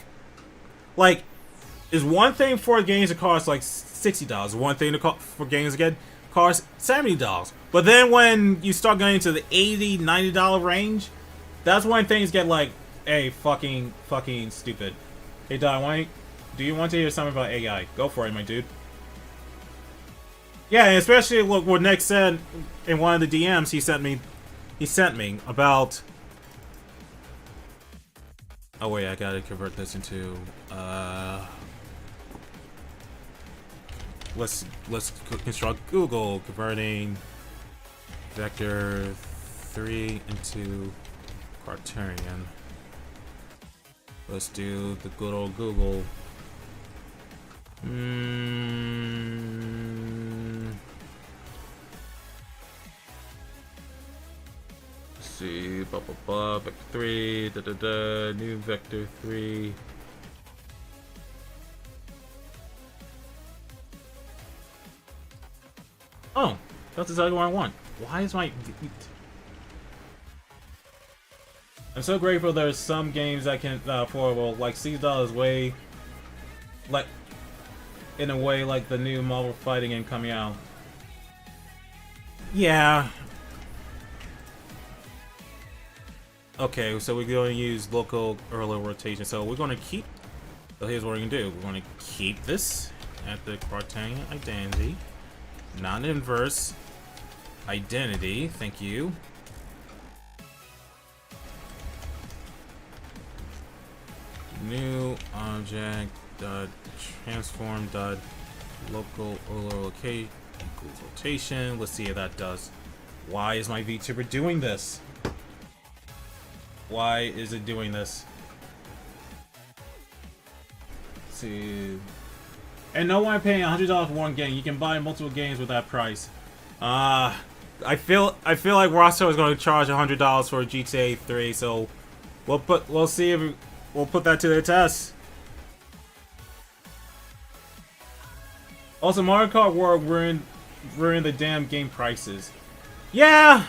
is one thing for games that cost like $60. One thing for games that cost $70. But then when you start going into the $80, $90 range, that's when things get like, hey, fucking stupid. Hey, Don, do you want to hear something about AI? Go for it, my dude. Yeah, and especially what Nick said in one of the DMs he sent me about. Oh wait, I gotta convert this into let's construct Google converting vector 3 into Quaternion. Let's do the good old Google. Let's see, vector 3, new vector 3. Oh, that's exactly what I want. Why is my... I'm so grateful there's some games that can affordable, like $6 way, like in a way like the new Marvel fighting game coming out. Yeah. Okay, so we're going to use local early rotation. So we're going to keep. So here's what we're going to do. We're going to keep this at the Quaternion identity, non-inverse identity. Thank you. New object dot transform dot local locate equals rotation. Let's see if that does. Why is my VTuber doing this? Why is it doing this? Let's see. And no one paying $100 for one game. You can buy multiple games with that price. I feel like Rosso is going to charge $100 for GTA 3, so we'll see if we'll put that to the test. Also, Mario Kart World ruined the damn game prices. Yeah.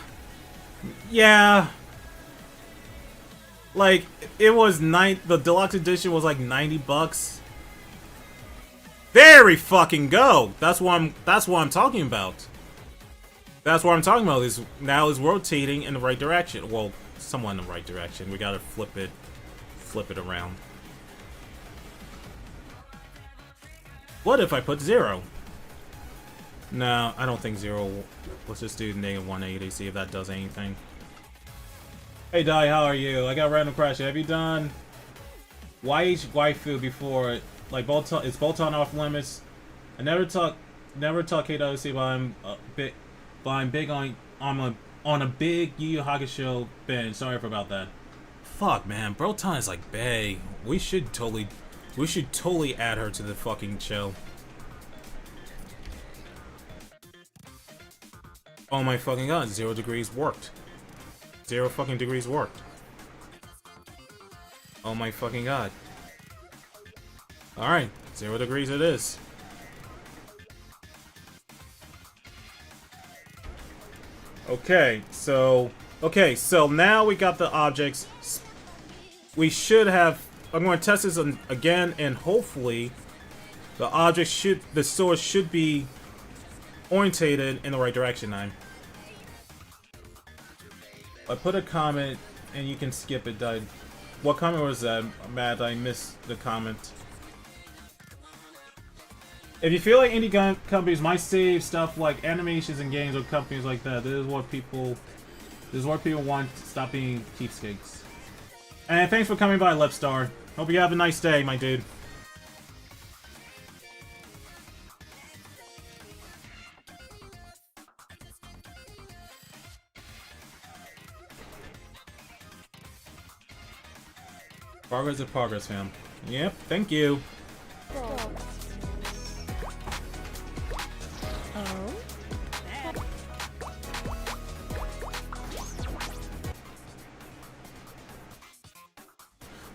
Like it was the deluxe edition was like $90. There we fucking go. That's what I'm talking about. That's what I'm talking about. Is now is rotating in the right direction. Well, somewhat in the right direction. We gotta flip it around. What if I put 0? No, I don't think 0. Let's just do -180. See if that does anything. Hey Dai, how are you? I got random crash. Have you done YH waifu before? Like is Bolton off limits? I never talk KWC, but I'm big on a big Yu Yu Hakusho binge. Sorry about that. Fuck man, Bolton is like bae. We should totally add her to the fucking show. Oh my fucking god, 0 degrees worked. 0 fucking degrees worked. Oh my fucking god. Alright, 0 degrees it is. Okay, so now we got the objects. We should have. I'm going to test this again, and hopefully, the sword should be orientated in the right direction. I put a comment, and you can skip it. What comment was that, Matt? I missed the comment. If you feel like indie companies might save stuff like animations and games with companies like that, this is what people want to stop being cheapskates. And thanks for coming by, Lipstar. Hope you have a nice day, my dude. Progress is progress, fam. Yep, thank you.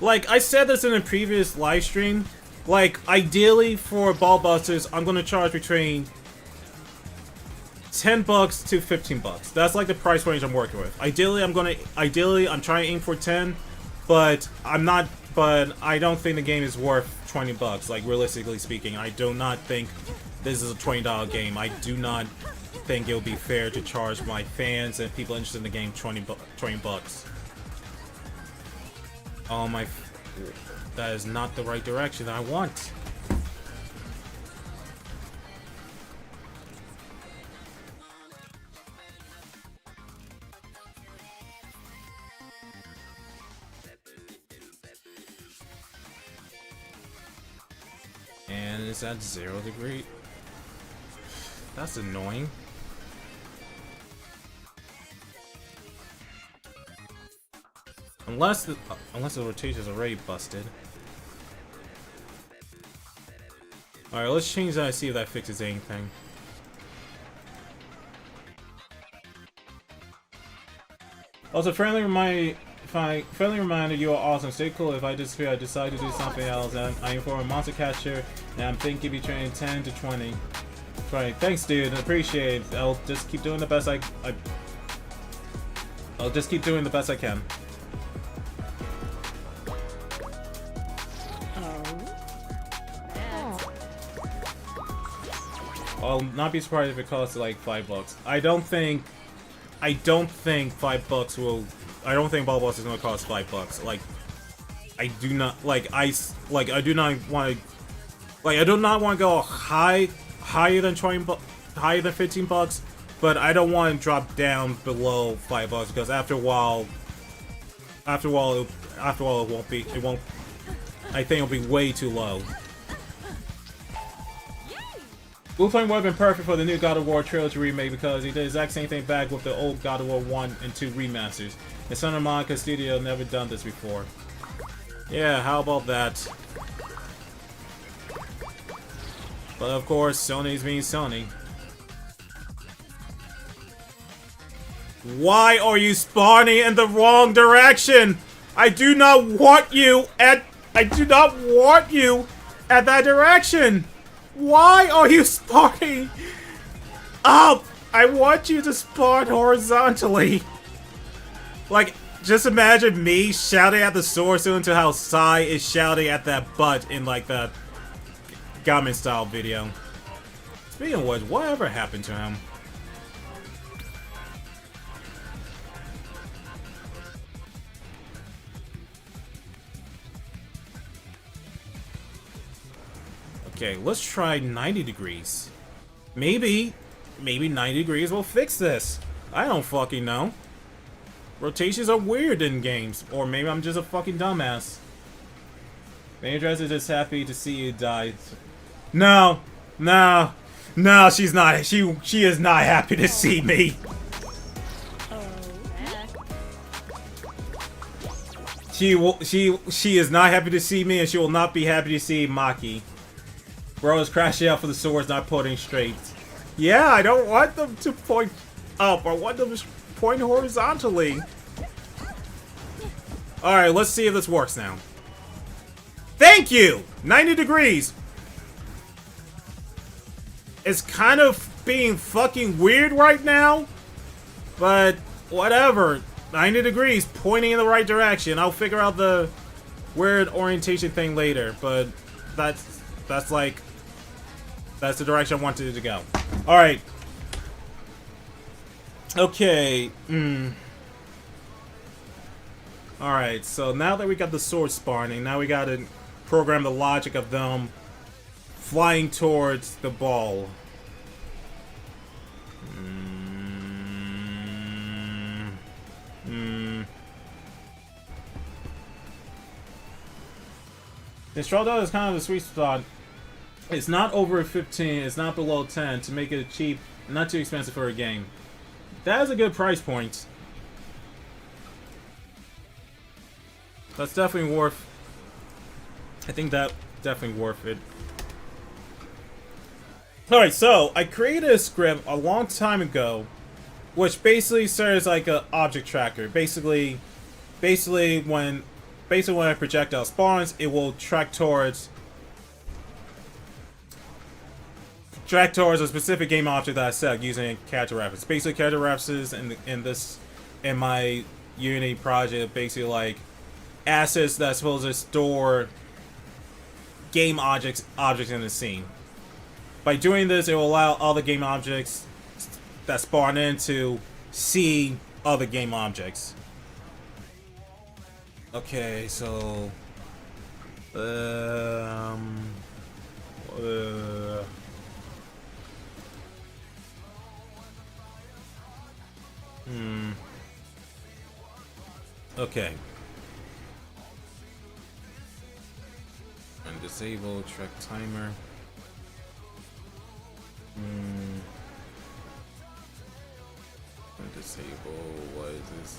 Like, I said this in a previous live stream, like, ideally for ball busters, I'm gonna charge between $10 to $15. That's like the price range I'm working with. Ideally, I'm trying to aim for 10, but I don't think the game is worth $20, like, realistically speaking. I do not think this is a $20 game. I do not think it would be fair to charge my fans and people interested in the game $20 bucks. Oh my, that is not the right direction I want. And it's at 0 degree. That's annoying. Unless the rotation is already busted. Alright, let's change that and see if that fixes anything. Also, friendly reminder, you are awesome. Stay cool. If I disappear, I decide to do something else. I am for a monster catcher, and I'm thinking between 10 to 20. Right, thanks, dude. I appreciate it. I'll just keep doing the best I'll just keep doing the best I can. I'll not be surprised if it costs like $5. I don't think $5 will. I don't think Ball Boss is gonna cost $5. Like, I do not I do not want to go higher than $15, but I don't want to drop down below $5 because after a while it won't. I think it'll be way too low. Blue Flame would have been perfect for the new God of War Trilogy remake because he did the exact same thing back with the old God of War 1 and 2 remasters. And Santa Monica Studio never done this before. Yeah, how about that? But of course, Sony's being Sony. Why are you spawning in the wrong direction? I do not want you at that direction. Why are you spawning up? I want you to spawn horizontally. Like, just imagine me shouting at the sword soon to how Sai is shouting at that butt in like the Gamen style video. Speaking of which, whatever happened to him? Okay, let's try 90 degrees. Maybe 90 degrees will fix this. I don't fucking know. Rotations are weird in games. Or maybe I'm just a fucking dumbass. Maid Dressa is just happy to see you die. No, she's not. She is not happy to see me. She is not happy to see me, and she will not be happy to see Maki. Bro is crashing out for the swords not pointing straight. Yeah, I don't want them to point up. I want them to point horizontally. Alright, let's see if this works now. Thank you! 90 degrees! It's kind of being fucking weird right now. But, whatever. 90 degrees, pointing in the right direction. I'll figure out the weird orientation thing later. But, that's like... That's the direction I wanted it to go. Alright. Okay. Alright, so now that we got the sword spawning, now we gotta program the logic of them flying towards the ball. The straw dot is kind of the sweet spot. It's not over 15, it's not below 10 to make it cheap, not too expensive for a game. That is a good price point. That's definitely worth... I think that definitely worth it. Alright, so I created a script a long time ago, which basically serves like an object tracker. Basically when a projectile spawns, it will track towards a specific game object that I set using character reference. Basically, character references in my Unity project, basically like assets that's supposed to store game objects in the scene. By doing this, it will allow other game objects that spawn in to see other game objects. Okay, so okay. And disable track timer. And disable, what is this?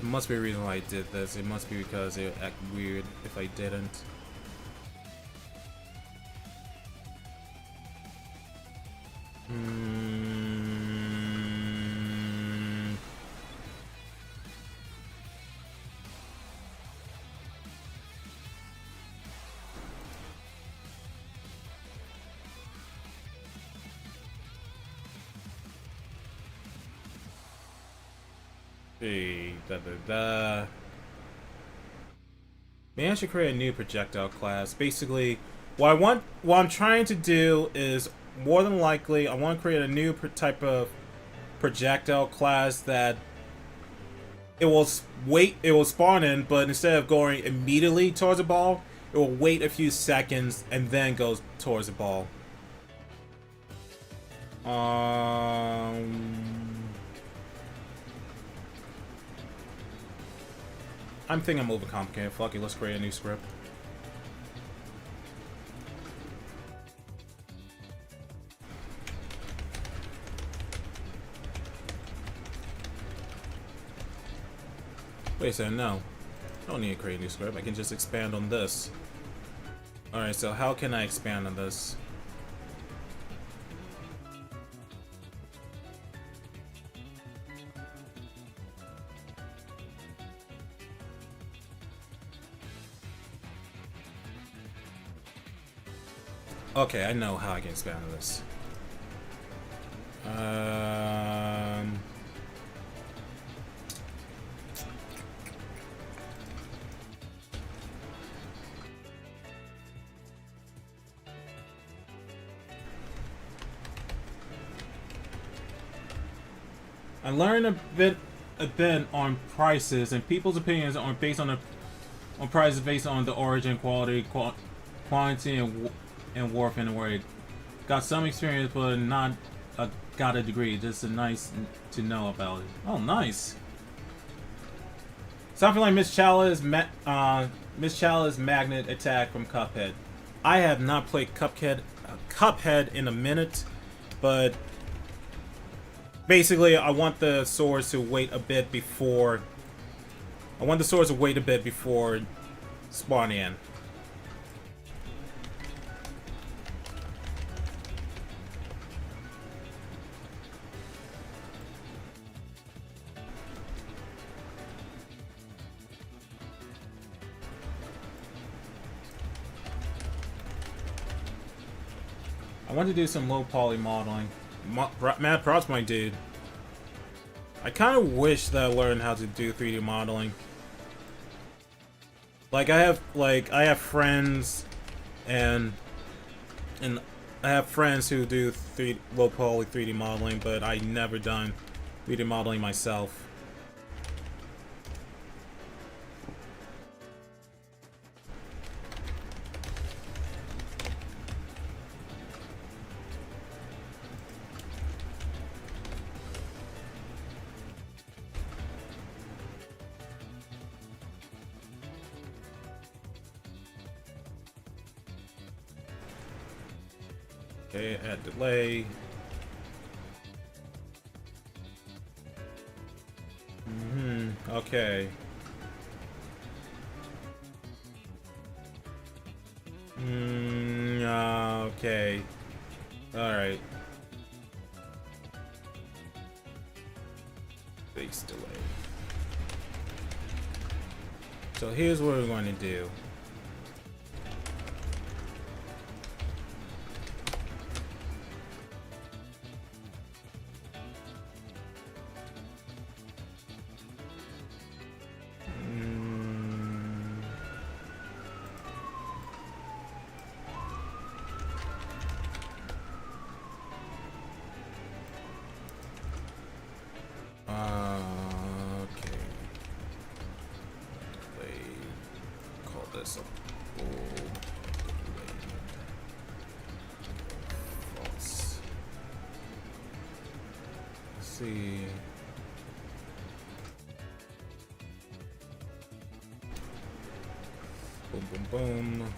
It must be a reason why I did this. It must be because it would act weird if I didn't. Maybe I should create a new projectile class. Basically, what I'm trying to do is, more than likely, I want to create a new type of projectile class that it will spawn in, but instead of going immediately towards the ball, it will wait a few seconds and then goes towards the ball. I'm thinking I'm overcomplicated. Fuck it, let's create a new script. Wait a second, no. I don't need to create a new script. I can just expand on this. Alright, so how can I expand on this? Okay, I know how I can expand on this. I learned a bit on prices, and people's opinions are based on prices based on the origin, quality, quantity, and worth in a word. Got some experience, but not got a degree. Just a nice to know about it. Oh, nice. Something like Miss Chalice's magnet attack from Cuphead. I have not played Cuphead in a minute, but basically, I want the swords to wait a bit before. Spawning in. I want to do some low poly modeling. Mad props, my dude. I kind of wish that I learned how to do 3D modeling. Like I have friends, and I have friends who do low poly 3D modeling, but I never done 3D modeling myself. Okay, add delay. Okay. Okay. Alright. Base delay. So here's what we're going to do. See. Boom, boom, boom.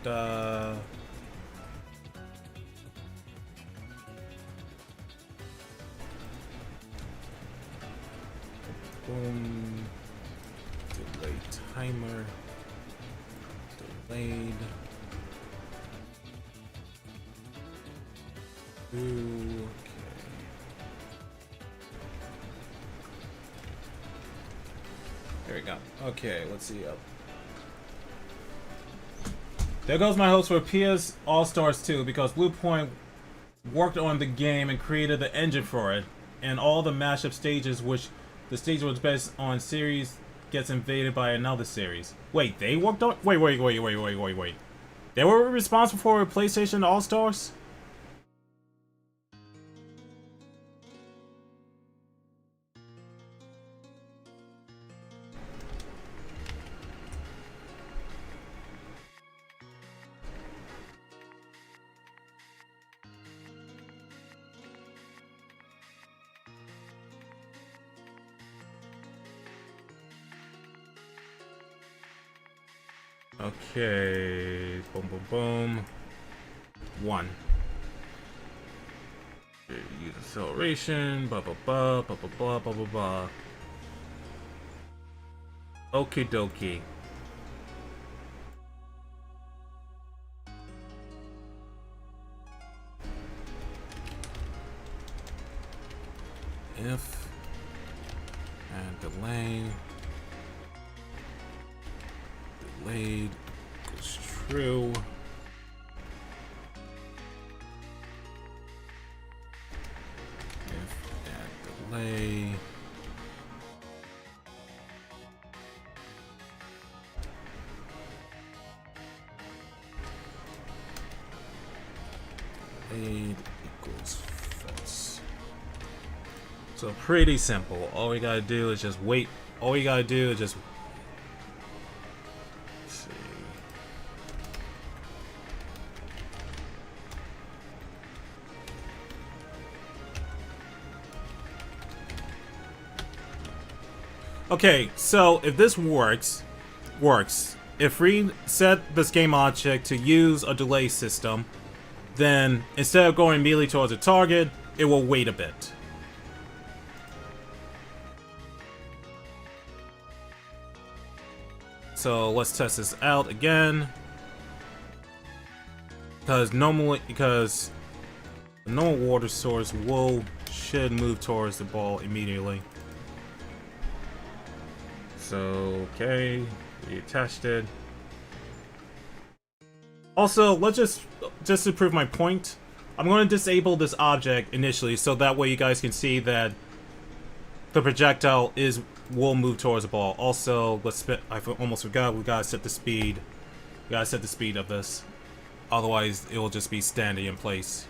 Da. Boom. Delay timer. Delayed. Ooh, okay. There we go. Okay, let's see up. There goes my hopes for PS All-Stars 2, because Blue Point worked on the game and created the engine for it, and all the mashup stages, which the stage was based on series gets invaded by another series. Wait, they worked on? Wait. They were responsible for PlayStation All-Stars? Okay, boom, boom, boom. 1. Use acceleration, blah, blah, blah, blah, blah, blah, blah, blah, blah. Okie dokie. if and delay delayed equals true. If and delay delayed equals false. So pretty simple. All we gotta do is just wait. All we gotta do is just see. Okay, so if this works, if we set this game object to use a delay system, then instead of going immediately towards the target, it will wait a bit. So let's test this out again. Because the normal water source should move towards the ball immediately. So, okay, we attached it. Also, let's just to prove my point, I'm going to disable this object initially, so that way you guys can see that the projectile will move towards the ball. Also, I almost forgot, we gotta set the speed. We gotta set the speed of this. Otherwise, it will just be standing in place.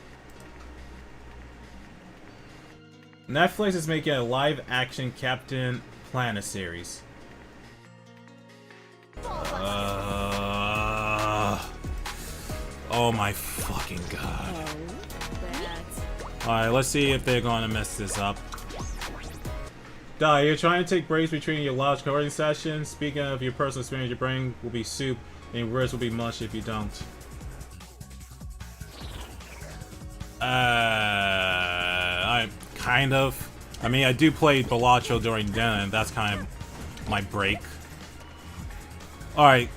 Netflix is making a live-action Captain Planet series. Oh my fucking god. Alright, let's see if they're gonna mess this up. You're trying to take breaks between your large coding sessions. Speaking of your personal experience, your brain will be soup and your words will be mush if you don't. I mean, I do play Balacho during dinner, and that's kind of my break. Alright,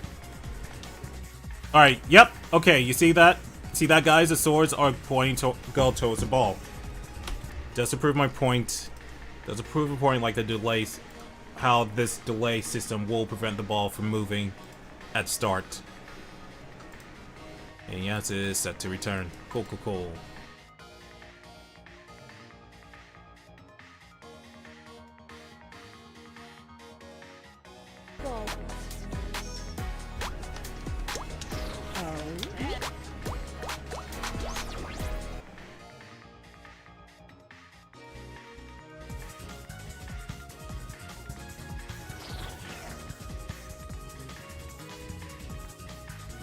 yep, okay, you see that? See that, guys? The swords are pointing to go towards the ball. Just to prove my point, like the delays, how this delay system will prevent the ball from moving at start. And yes, it is set to return. Cool, cool, cool.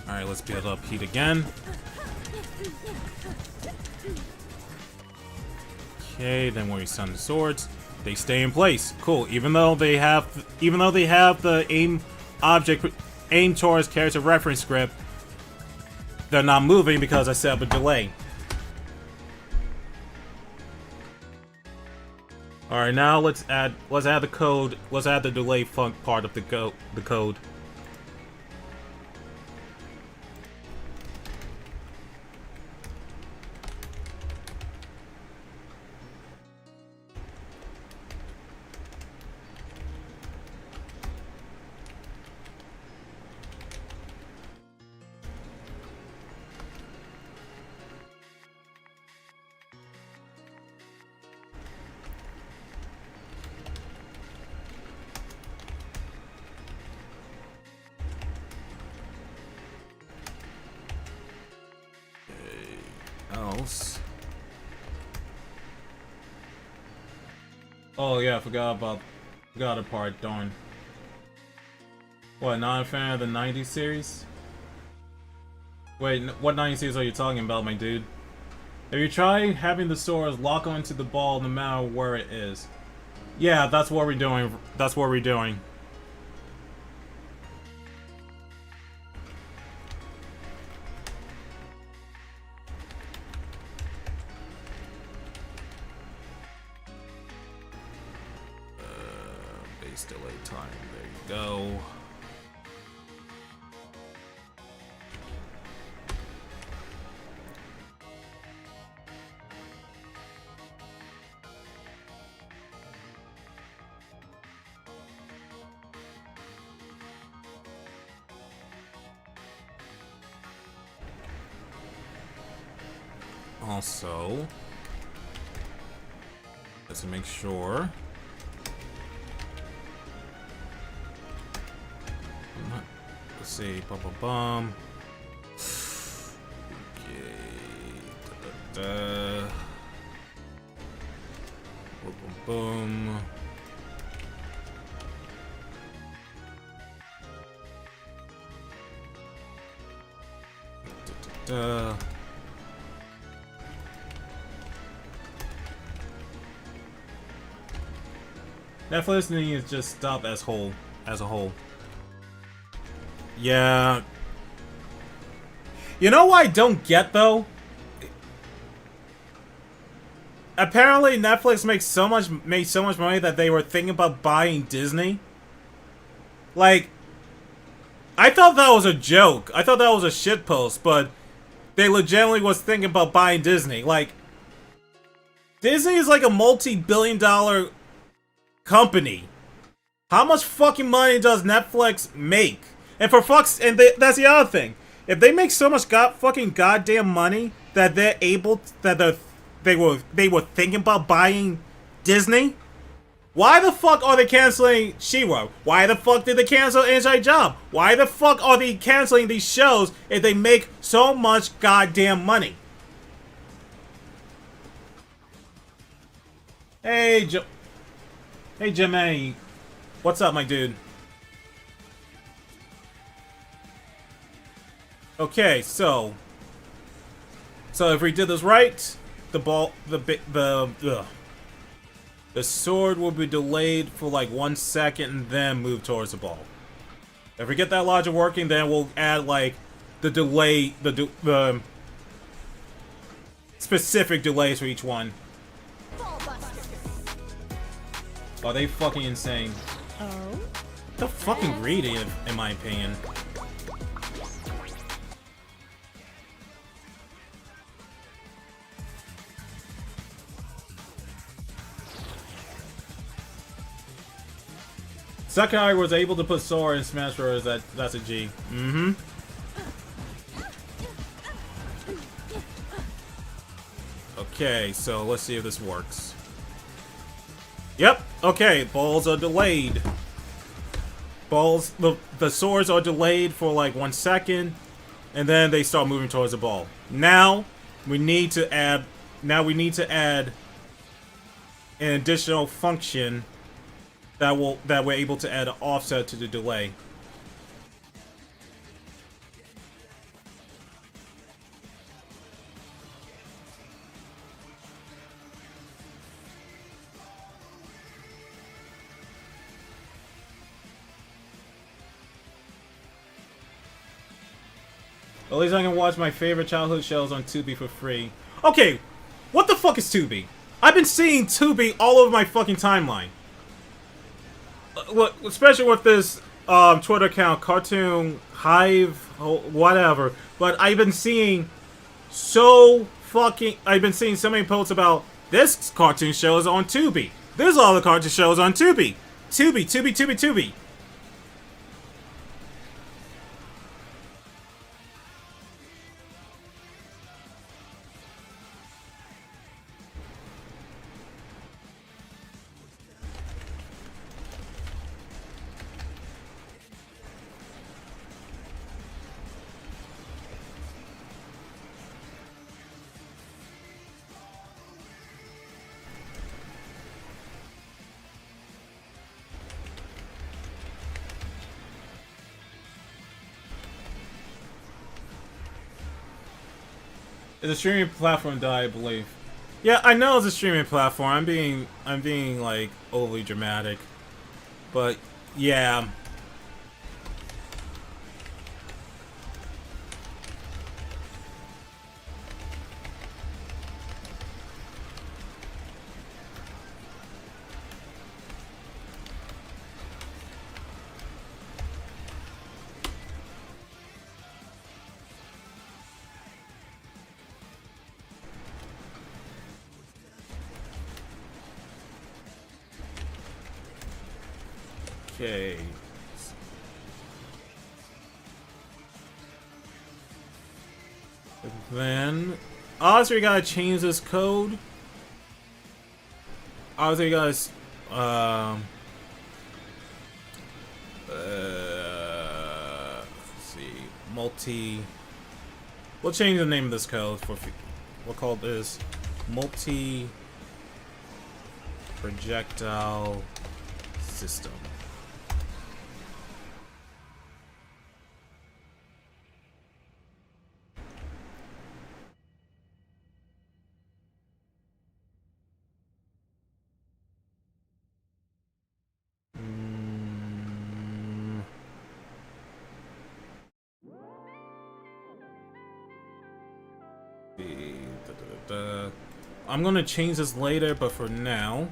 Alright, let's build up heat again. Okay, then when we stun the swords, they stay in place. Cool. Even though they have the aim towards character reference script, they're not moving because I set up a delay. Alright, now let's add the code. Let's add the delay part of the code. Else. Oh yeah, I forgot a part, darn. What, not a fan of the 90s series? Wait, what 90s series are you talking about, my dude? Have you tried having the swords lock onto the ball no matter where it is? Yeah, that's what we're doing. That's what we're doing. Base delay time. There you go. Also, let's make sure. Let's see. Bum bum bum. Okay. Da, da, da. Boom boom boom. Da, da, da. Netflix needs to just stop as a whole. Yeah. You know what I don't get though? Apparently Netflix made so much money that they were thinking about buying Disney. Like, I thought that was a joke. I thought that was a shitpost, but they legitimately was thinking about buying Disney. Like, Disney is like a multi-billion-dollar company. How much fucking money does Netflix make? And for fucks, and that's the other thing. If they make so much fucking goddamn money that they're able, they were thinking about buying Disney, why the fuck are they canceling She-Ra? Why the fuck did they cancel Inside Job? Why the fuck are they canceling these shows if they make so much goddamn money? Hey, hey, Jimmy. What's up, my dude? Okay, so if we did this right, the sword will be delayed for like 1 second and then move towards the ball. If we get that logic working, then we'll add like the delay, the specific delays for each one. Are they fucking insane? Oh? They're fucking greedy, in my opinion. Sakai was able to put Sora in Smash Bros. That's a G. Mm-hmm. Okay, so let's see if this works. Yep. Okay, balls are delayed. The swords are delayed for like 1 second, and then they start moving towards the ball. Now we need to add an additional function that we're able to add an offset to the delay. At least I can watch my favorite childhood shows on Tubi for free. Okay, what the fuck is Tubi? I've been seeing Tubi all over my fucking timeline. Especially with this Twitter account, Cartoon Hive, whatever. But I've been seeing so many posts about this cartoon show is on Tubi. There's all the cartoon shows on Tubi. Tubi. It's a streaming platform that I believe. Yeah, I know it's a streaming platform. I'm being like overly dramatic. But yeah. Okay. Then Obviously, you gotta change this code. Obviously, you gotta let's see, multi. We'll change the name of this code for. We'll call this multi projectile system. I'm gonna change this later, but for now,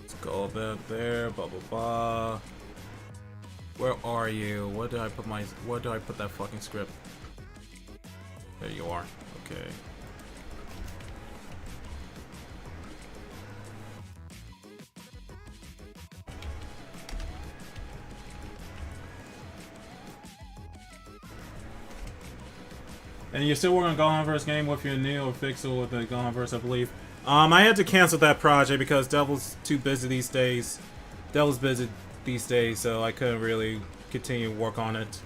let's go about there. Blah blah blah. Where are you? Where do I put my? Where do I put that fucking script? There you are. Okay. And you're still working on Gohanverse game with your Neo Pixel with the Gohanverse, I believe. I had to cancel that project because Devil's too busy these days. Devil's busy these days, so I couldn't really continue to work on it.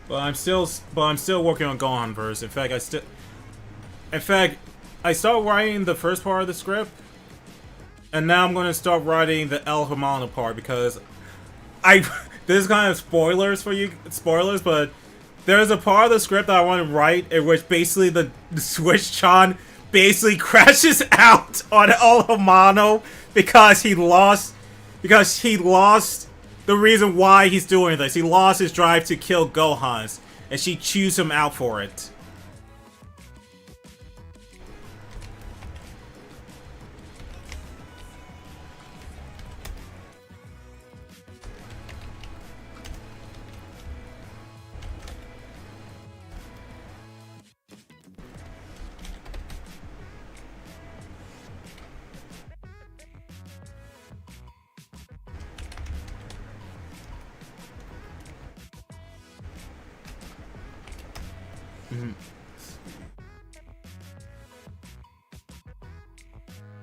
But I'm still working on Gohanverse. In fact, I started writing the first part of the script, and now I'm going to start writing the El Hermano part because this is kind of spoilers, but there's a part of the script that I want to write in which basically the Switch-chan basically crashes out on El Hermano because he lost the reason why he's doing this. He lost his drive to kill Gohans, and she chews him out for it.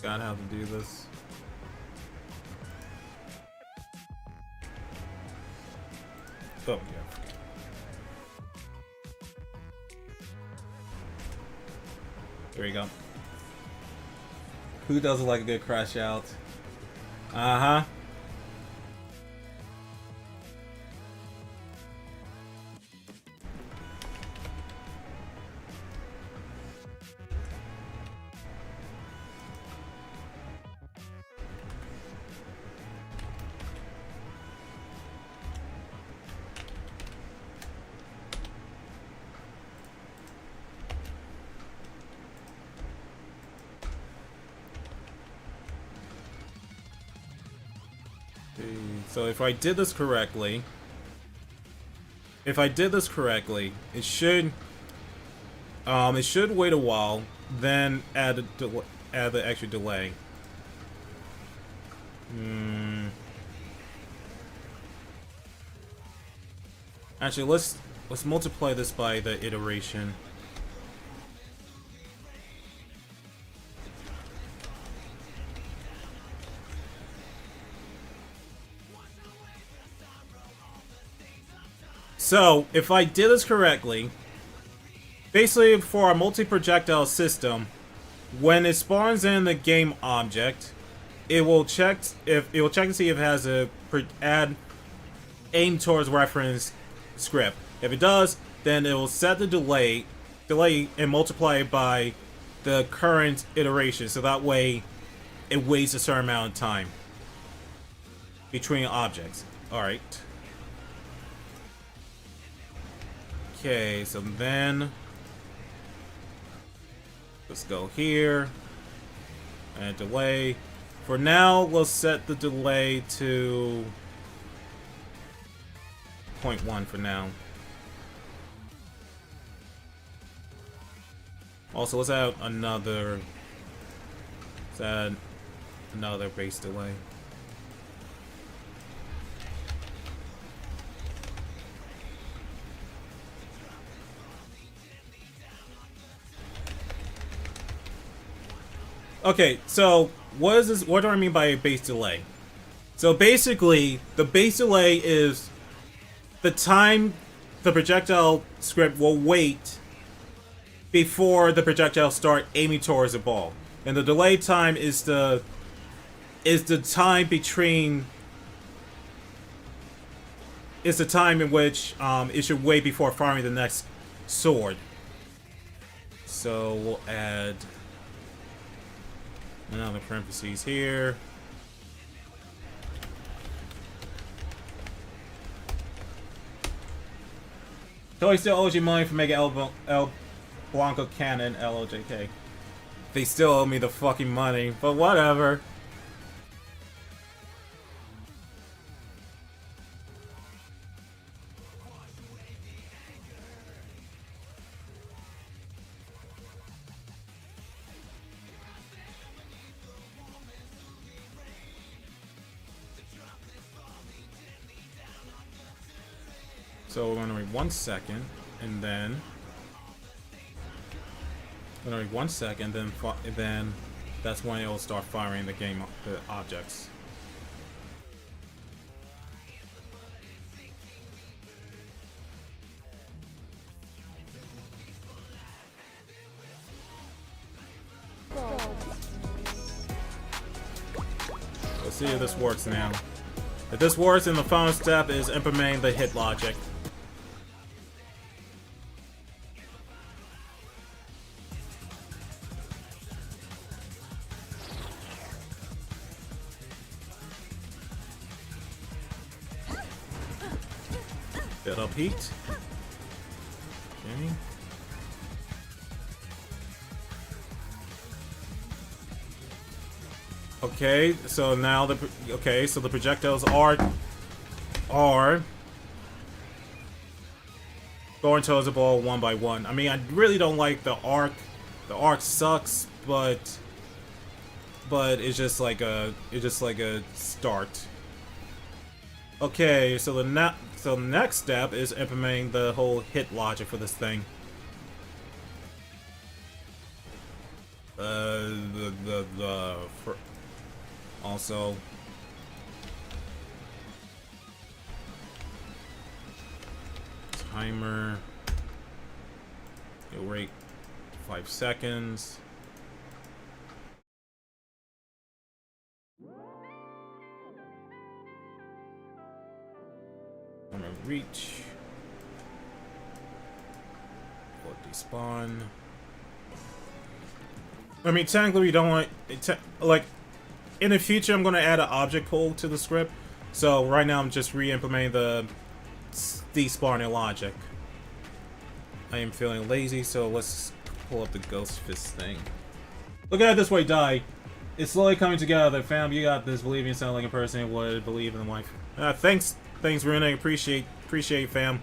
Gotta have to do this. Oh, yeah. There you go. Who doesn't like a good crash out? Uh-huh. So if I did this correctly, it should wait a while, then add the extra delay. Actually, let's multiply this by the iteration. So, if I did this correctly, basically for our multi-projectile system, when it spawns in the game object, it will check to see if it has a aim towards reference script. If it does, then it will set the delay and multiply it by the current iteration, so that way it waits a certain amount of time between objects. Alright. Okay, so then let's go here and delay. For now, we'll set the delay to 0.1 for now. Also, let's add another base delay. Okay, so what is this? What do I mean by a base delay? So basically, the base delay is the time the projectile script will wait before the projectile start aiming towards the ball, and the delay time is the time between. It's the time in which it should wait before firing the next sword. So we'll add another parentheses here. Toei still owes you money for making El Blanco canon, LOJK. They still owe me the fucking money, but whatever. So we're going to wait 1 second, and then we're going to wait 1 second, then that's when it will start firing the objects. Let's see if this works now. If this works, then the final step is implementing the hit logic. Bit up heat. Okay. Okay, so now the projectiles are going towards the ball one by one. I mean, I really don't like the arc. The arc sucks, but it's just like a start. Okay, so the next step is implementing the whole hit logic for this thing. Also, timer. You'll wait 5 seconds. I'm gonna reach. Or despawn. I mean, technically, we don't want like. In the future, I'm going to add an object pull to the script. So right now, I'm just re-implementing the despawning logic. I am feeling lazy, so let's pull up the Ghost Fist thing. Look at it this way, Die. It's slowly coming together. Fam, you got this. Believe me, you sound like a person who would believe in life. Thanks, Rune. Appreciate, fam.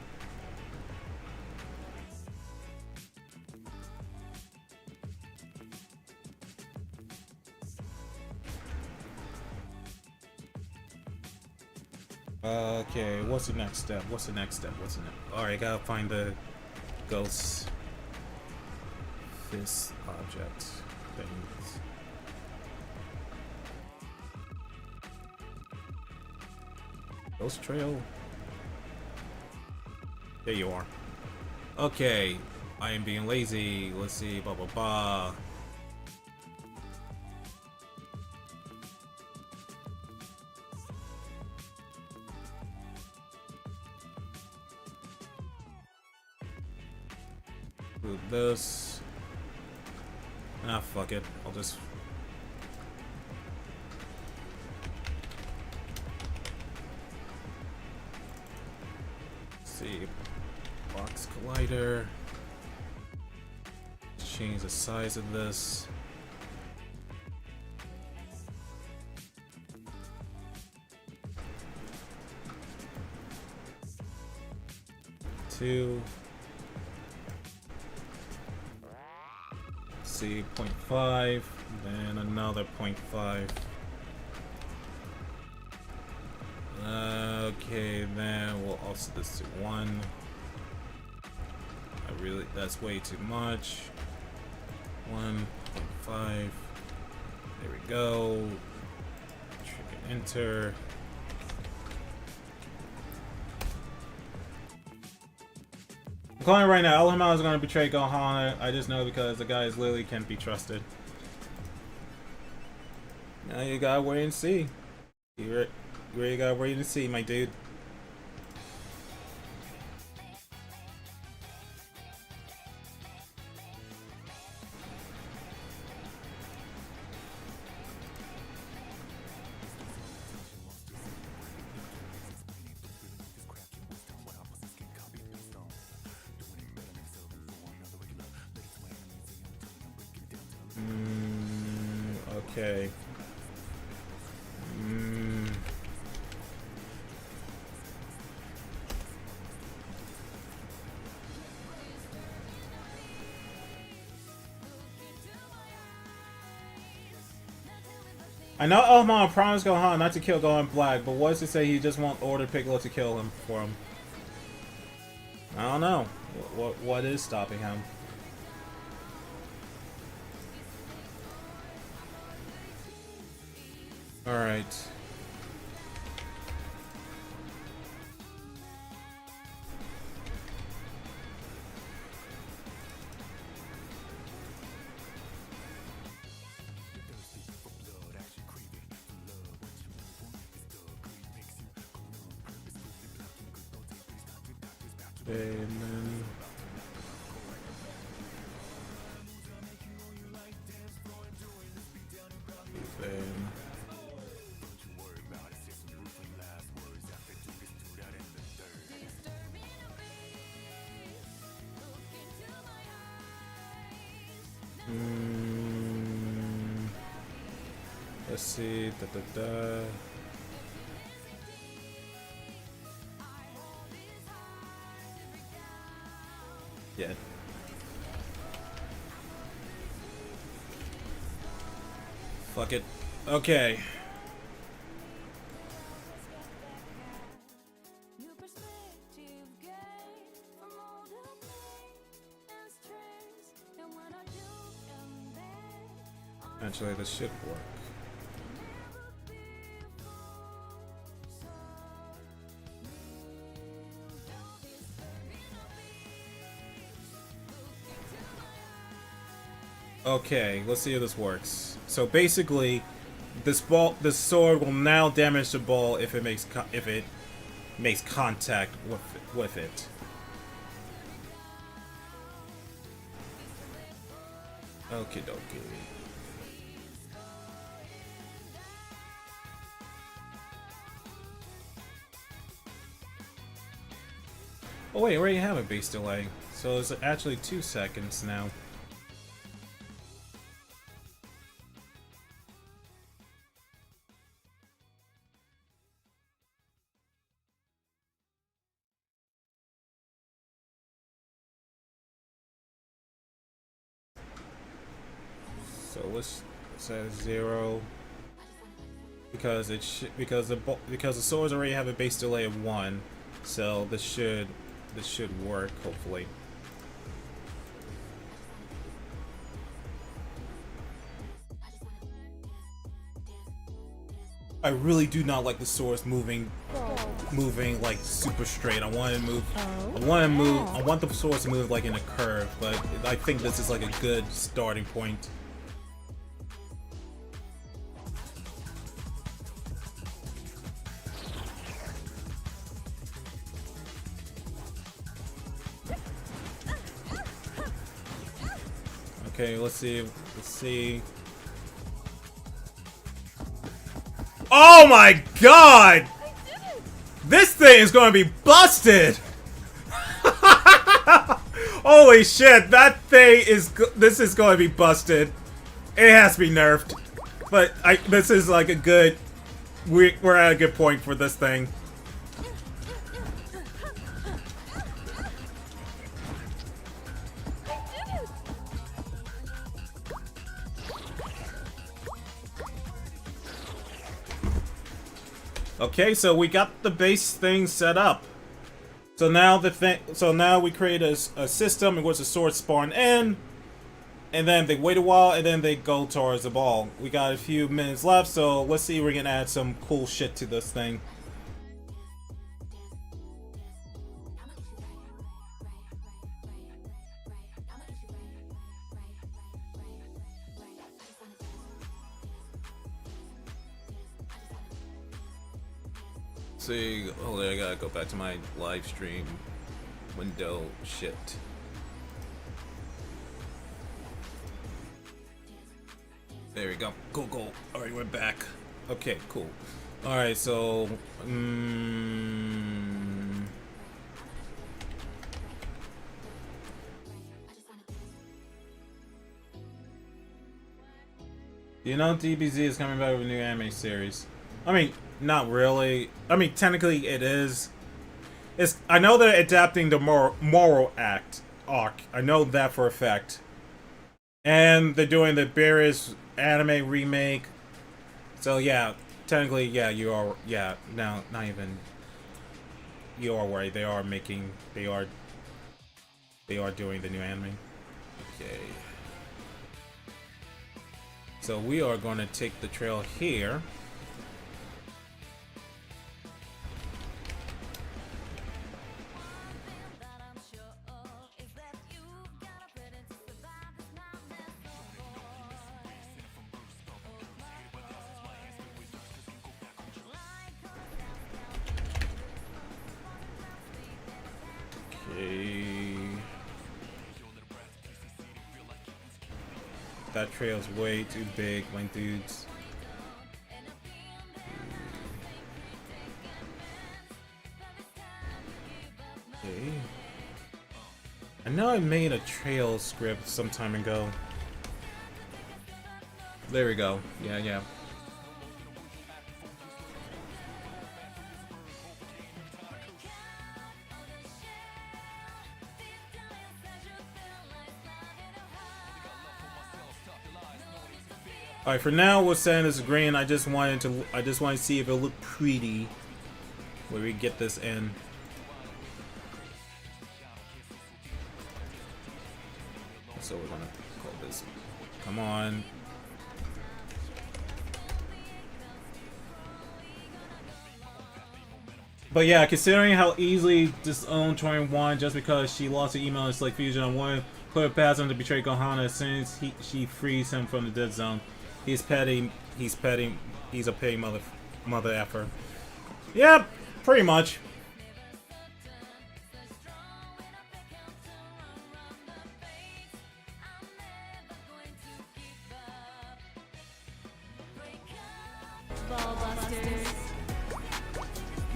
Okay, what's the next step? Alright, gotta find the Ghost Fist object things. Ghost Trail? There you are. Okay, I am being lazy. Let's see, blah blah blah. Do this. Ah, fuck it. I'll just. See. Box collider. Change the size of this. Two. See, 0.5, then another 0.5. Okay, then we'll offset this to 1. That's way too much. 1.5. There we go. Trigger enter. I'm calling it right now. Elohimau is going to betray Gohan. I just know because the guys literally can't be trusted. Now you gotta wait and see. You really gotta wait and see, my dude. Okay. I know Elohimau promised Gohan not to kill Gohan Black, but what's to say he just won't order Piccolo to kill him for him? I don't know. What is stopping him? Alright. Okay, and then... Let's see, Yeah. Fuck it. Okay. Actually, this should work. Okay, let's see how this works. So basically, this sword will now damage the ball if it makes contact with it. Okie dokie. Oh wait, we already have a base delay, so it's actually 2 seconds now. So let's set 0 because the swords already have a base delay of 1, so this should work hopefully. I really do not like the swords moving like super straight. I want the swords to move like in a curve, but I think this is like a good starting point. Okay, let's see. Oh my god! This thing is gonna be busted! Holy shit, that thing is... This is going to be busted. It has to be nerfed. But this is like a good... We're at a good point for this thing. Okay, so we got the base thing set up. So now we create a system in which the swords spawn in, and then they wait a while, and then they go towards the ball. We got a few minutes left, so let's see if we can add some cool shit to this thing. See, hold on, I gotta go back to my live stream window shit. There we go. Cool. Alright, we're back. Okay, cool. Alright, so... You know DBZ is coming back with a new anime series. I mean, not really. I mean, technically it is. I know they're adapting the moral arc. I know that for a fact. And they're doing the Beerus anime remake. So yeah, technically, yeah, you are. Yeah, now not even. You are right. They are making. They are doing the new anime. Okay. So we are going to take the trail here. That trail's way too big, my dudes. Okay. I know I made a trail script some time ago. There we go. Yeah. Alright, for now we'll send this green. I just want to see if it looked pretty where we get this in. So we're gonna call this. Come on. But yeah, considering how easily disowned 21 just because she lost the email in Slick Fusion on one, put it past him to betray Gohana as soon as she frees him from the dead zone. He's petty. He's a petty mother effer. Yep, pretty much.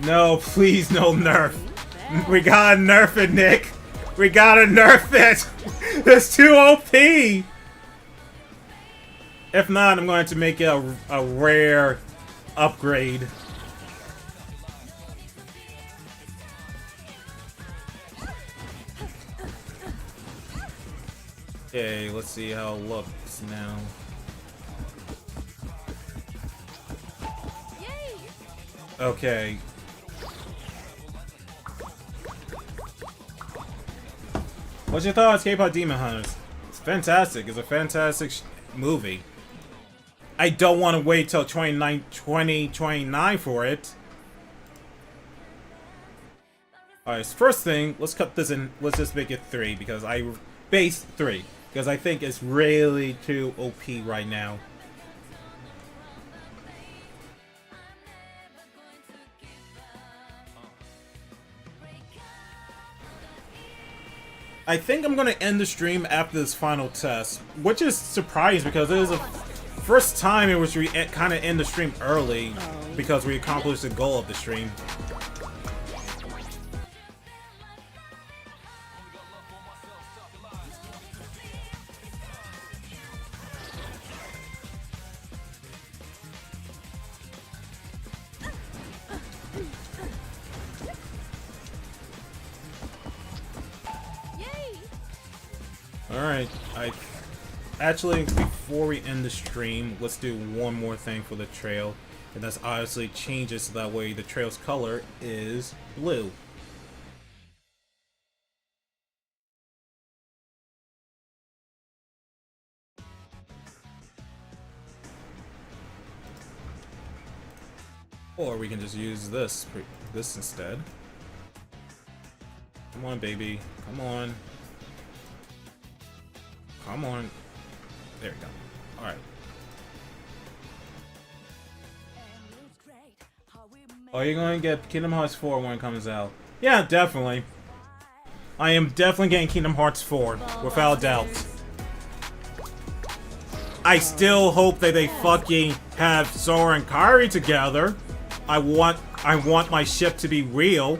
No, please, no nerf. We gotta nerf it, Nick. We gotta nerf it. It's too OP. If not, I'm going to make it a rare upgrade. Okay, let's see how it looks now. Okay. What's your thoughts, K-pop Demon Hunters? It's fantastic. It's a fantastic movie. I don't want to wait till 2029 for it. Alright, so first thing, let's cut this in. Let's just make it 3 because base 3 because I think it's really too OP right now. I think I'm gonna end the stream after this final test, which is surprising because it is the first time in which we kind of end the stream early because we accomplished the goal of the stream. Alright, actually, before we end the stream, let's do one more thing for the trail. And that's obviously changes so that way the trail's color is blue. Or we can just use this instead. Come on, baby. Come on. Come on. There we go. Alright. Oh, you're going to get Kingdom Hearts 4 when it comes out. Yeah, definitely. I am definitely getting Kingdom Hearts 4, without doubt. I still hope that they fucking have Sora and Kairi together. I want my ship to be real.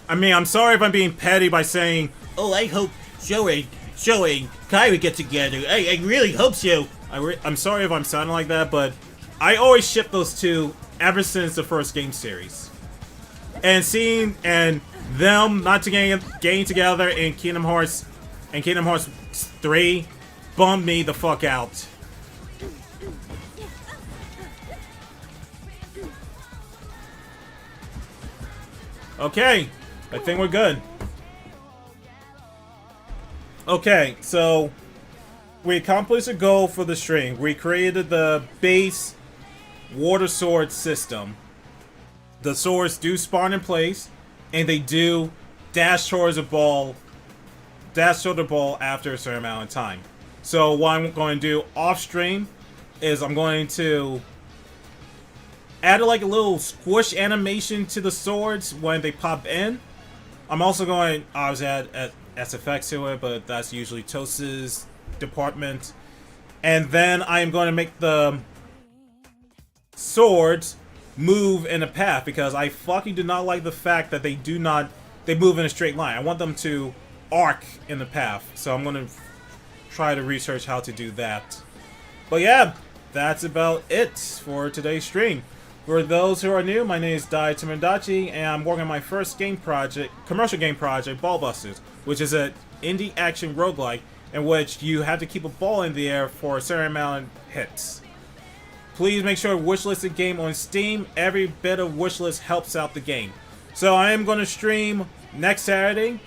I mean, I'm sorry if I'm being petty by saying, oh, I hope Sora and Kairi get together. I really hope so. I'm sorry if I'm sounding like that, but I always ship those two ever since the first game series. And seeing them not getting together in Kingdom Hearts 3 bummed me the fuck out. Okay, I think we're good. Okay, so we accomplished a goal for the stream. We created the base water sword system. The swords do spawn in place, and they do dash towards the ball after a certain amount of time. So what I'm going to do off stream is I'm going to add like a little squish animation to the swords when they pop in. I'm also going to obviously add SFX to it, but that's usually Toast's department. And then I am going to make the swords move in a path, because I fucking do not like the fact that they move in a straight line. I want them to arc in the path. So I'm going to try to research how to do that. But yeah, that's about it for today's stream. For those who are new, my name is Daitomodachi, and I'm working on my first commercial game project, Ballbusters, which is an indie action roguelike in which you have to keep a ball in the air for a certain amount of hits. Please make sure to wishlist the game on Steam. Every bit of wishlist helps out the game. So I am going to stream next Saturday.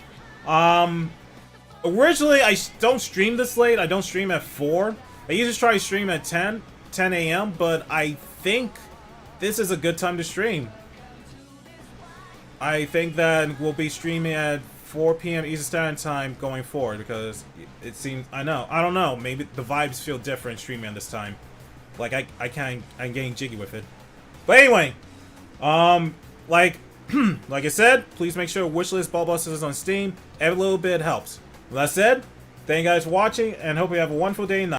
Originally, I don't stream this late. I don't stream at 4. I usually try to stream at 10 a.m., but I think this is a good time to stream. I think that we'll be streaming at 4 p.m. Eastern Standard Time going forward, because it seems, I don't know, maybe the vibes feel different streaming at this time. Like, I'm getting jiggy with it. But anyway, like I said, please make sure Wishlist Ballbusters is on Steam. Every little bit helps. With that said, thank you guys for watching, and hope you have a wonderful day and night.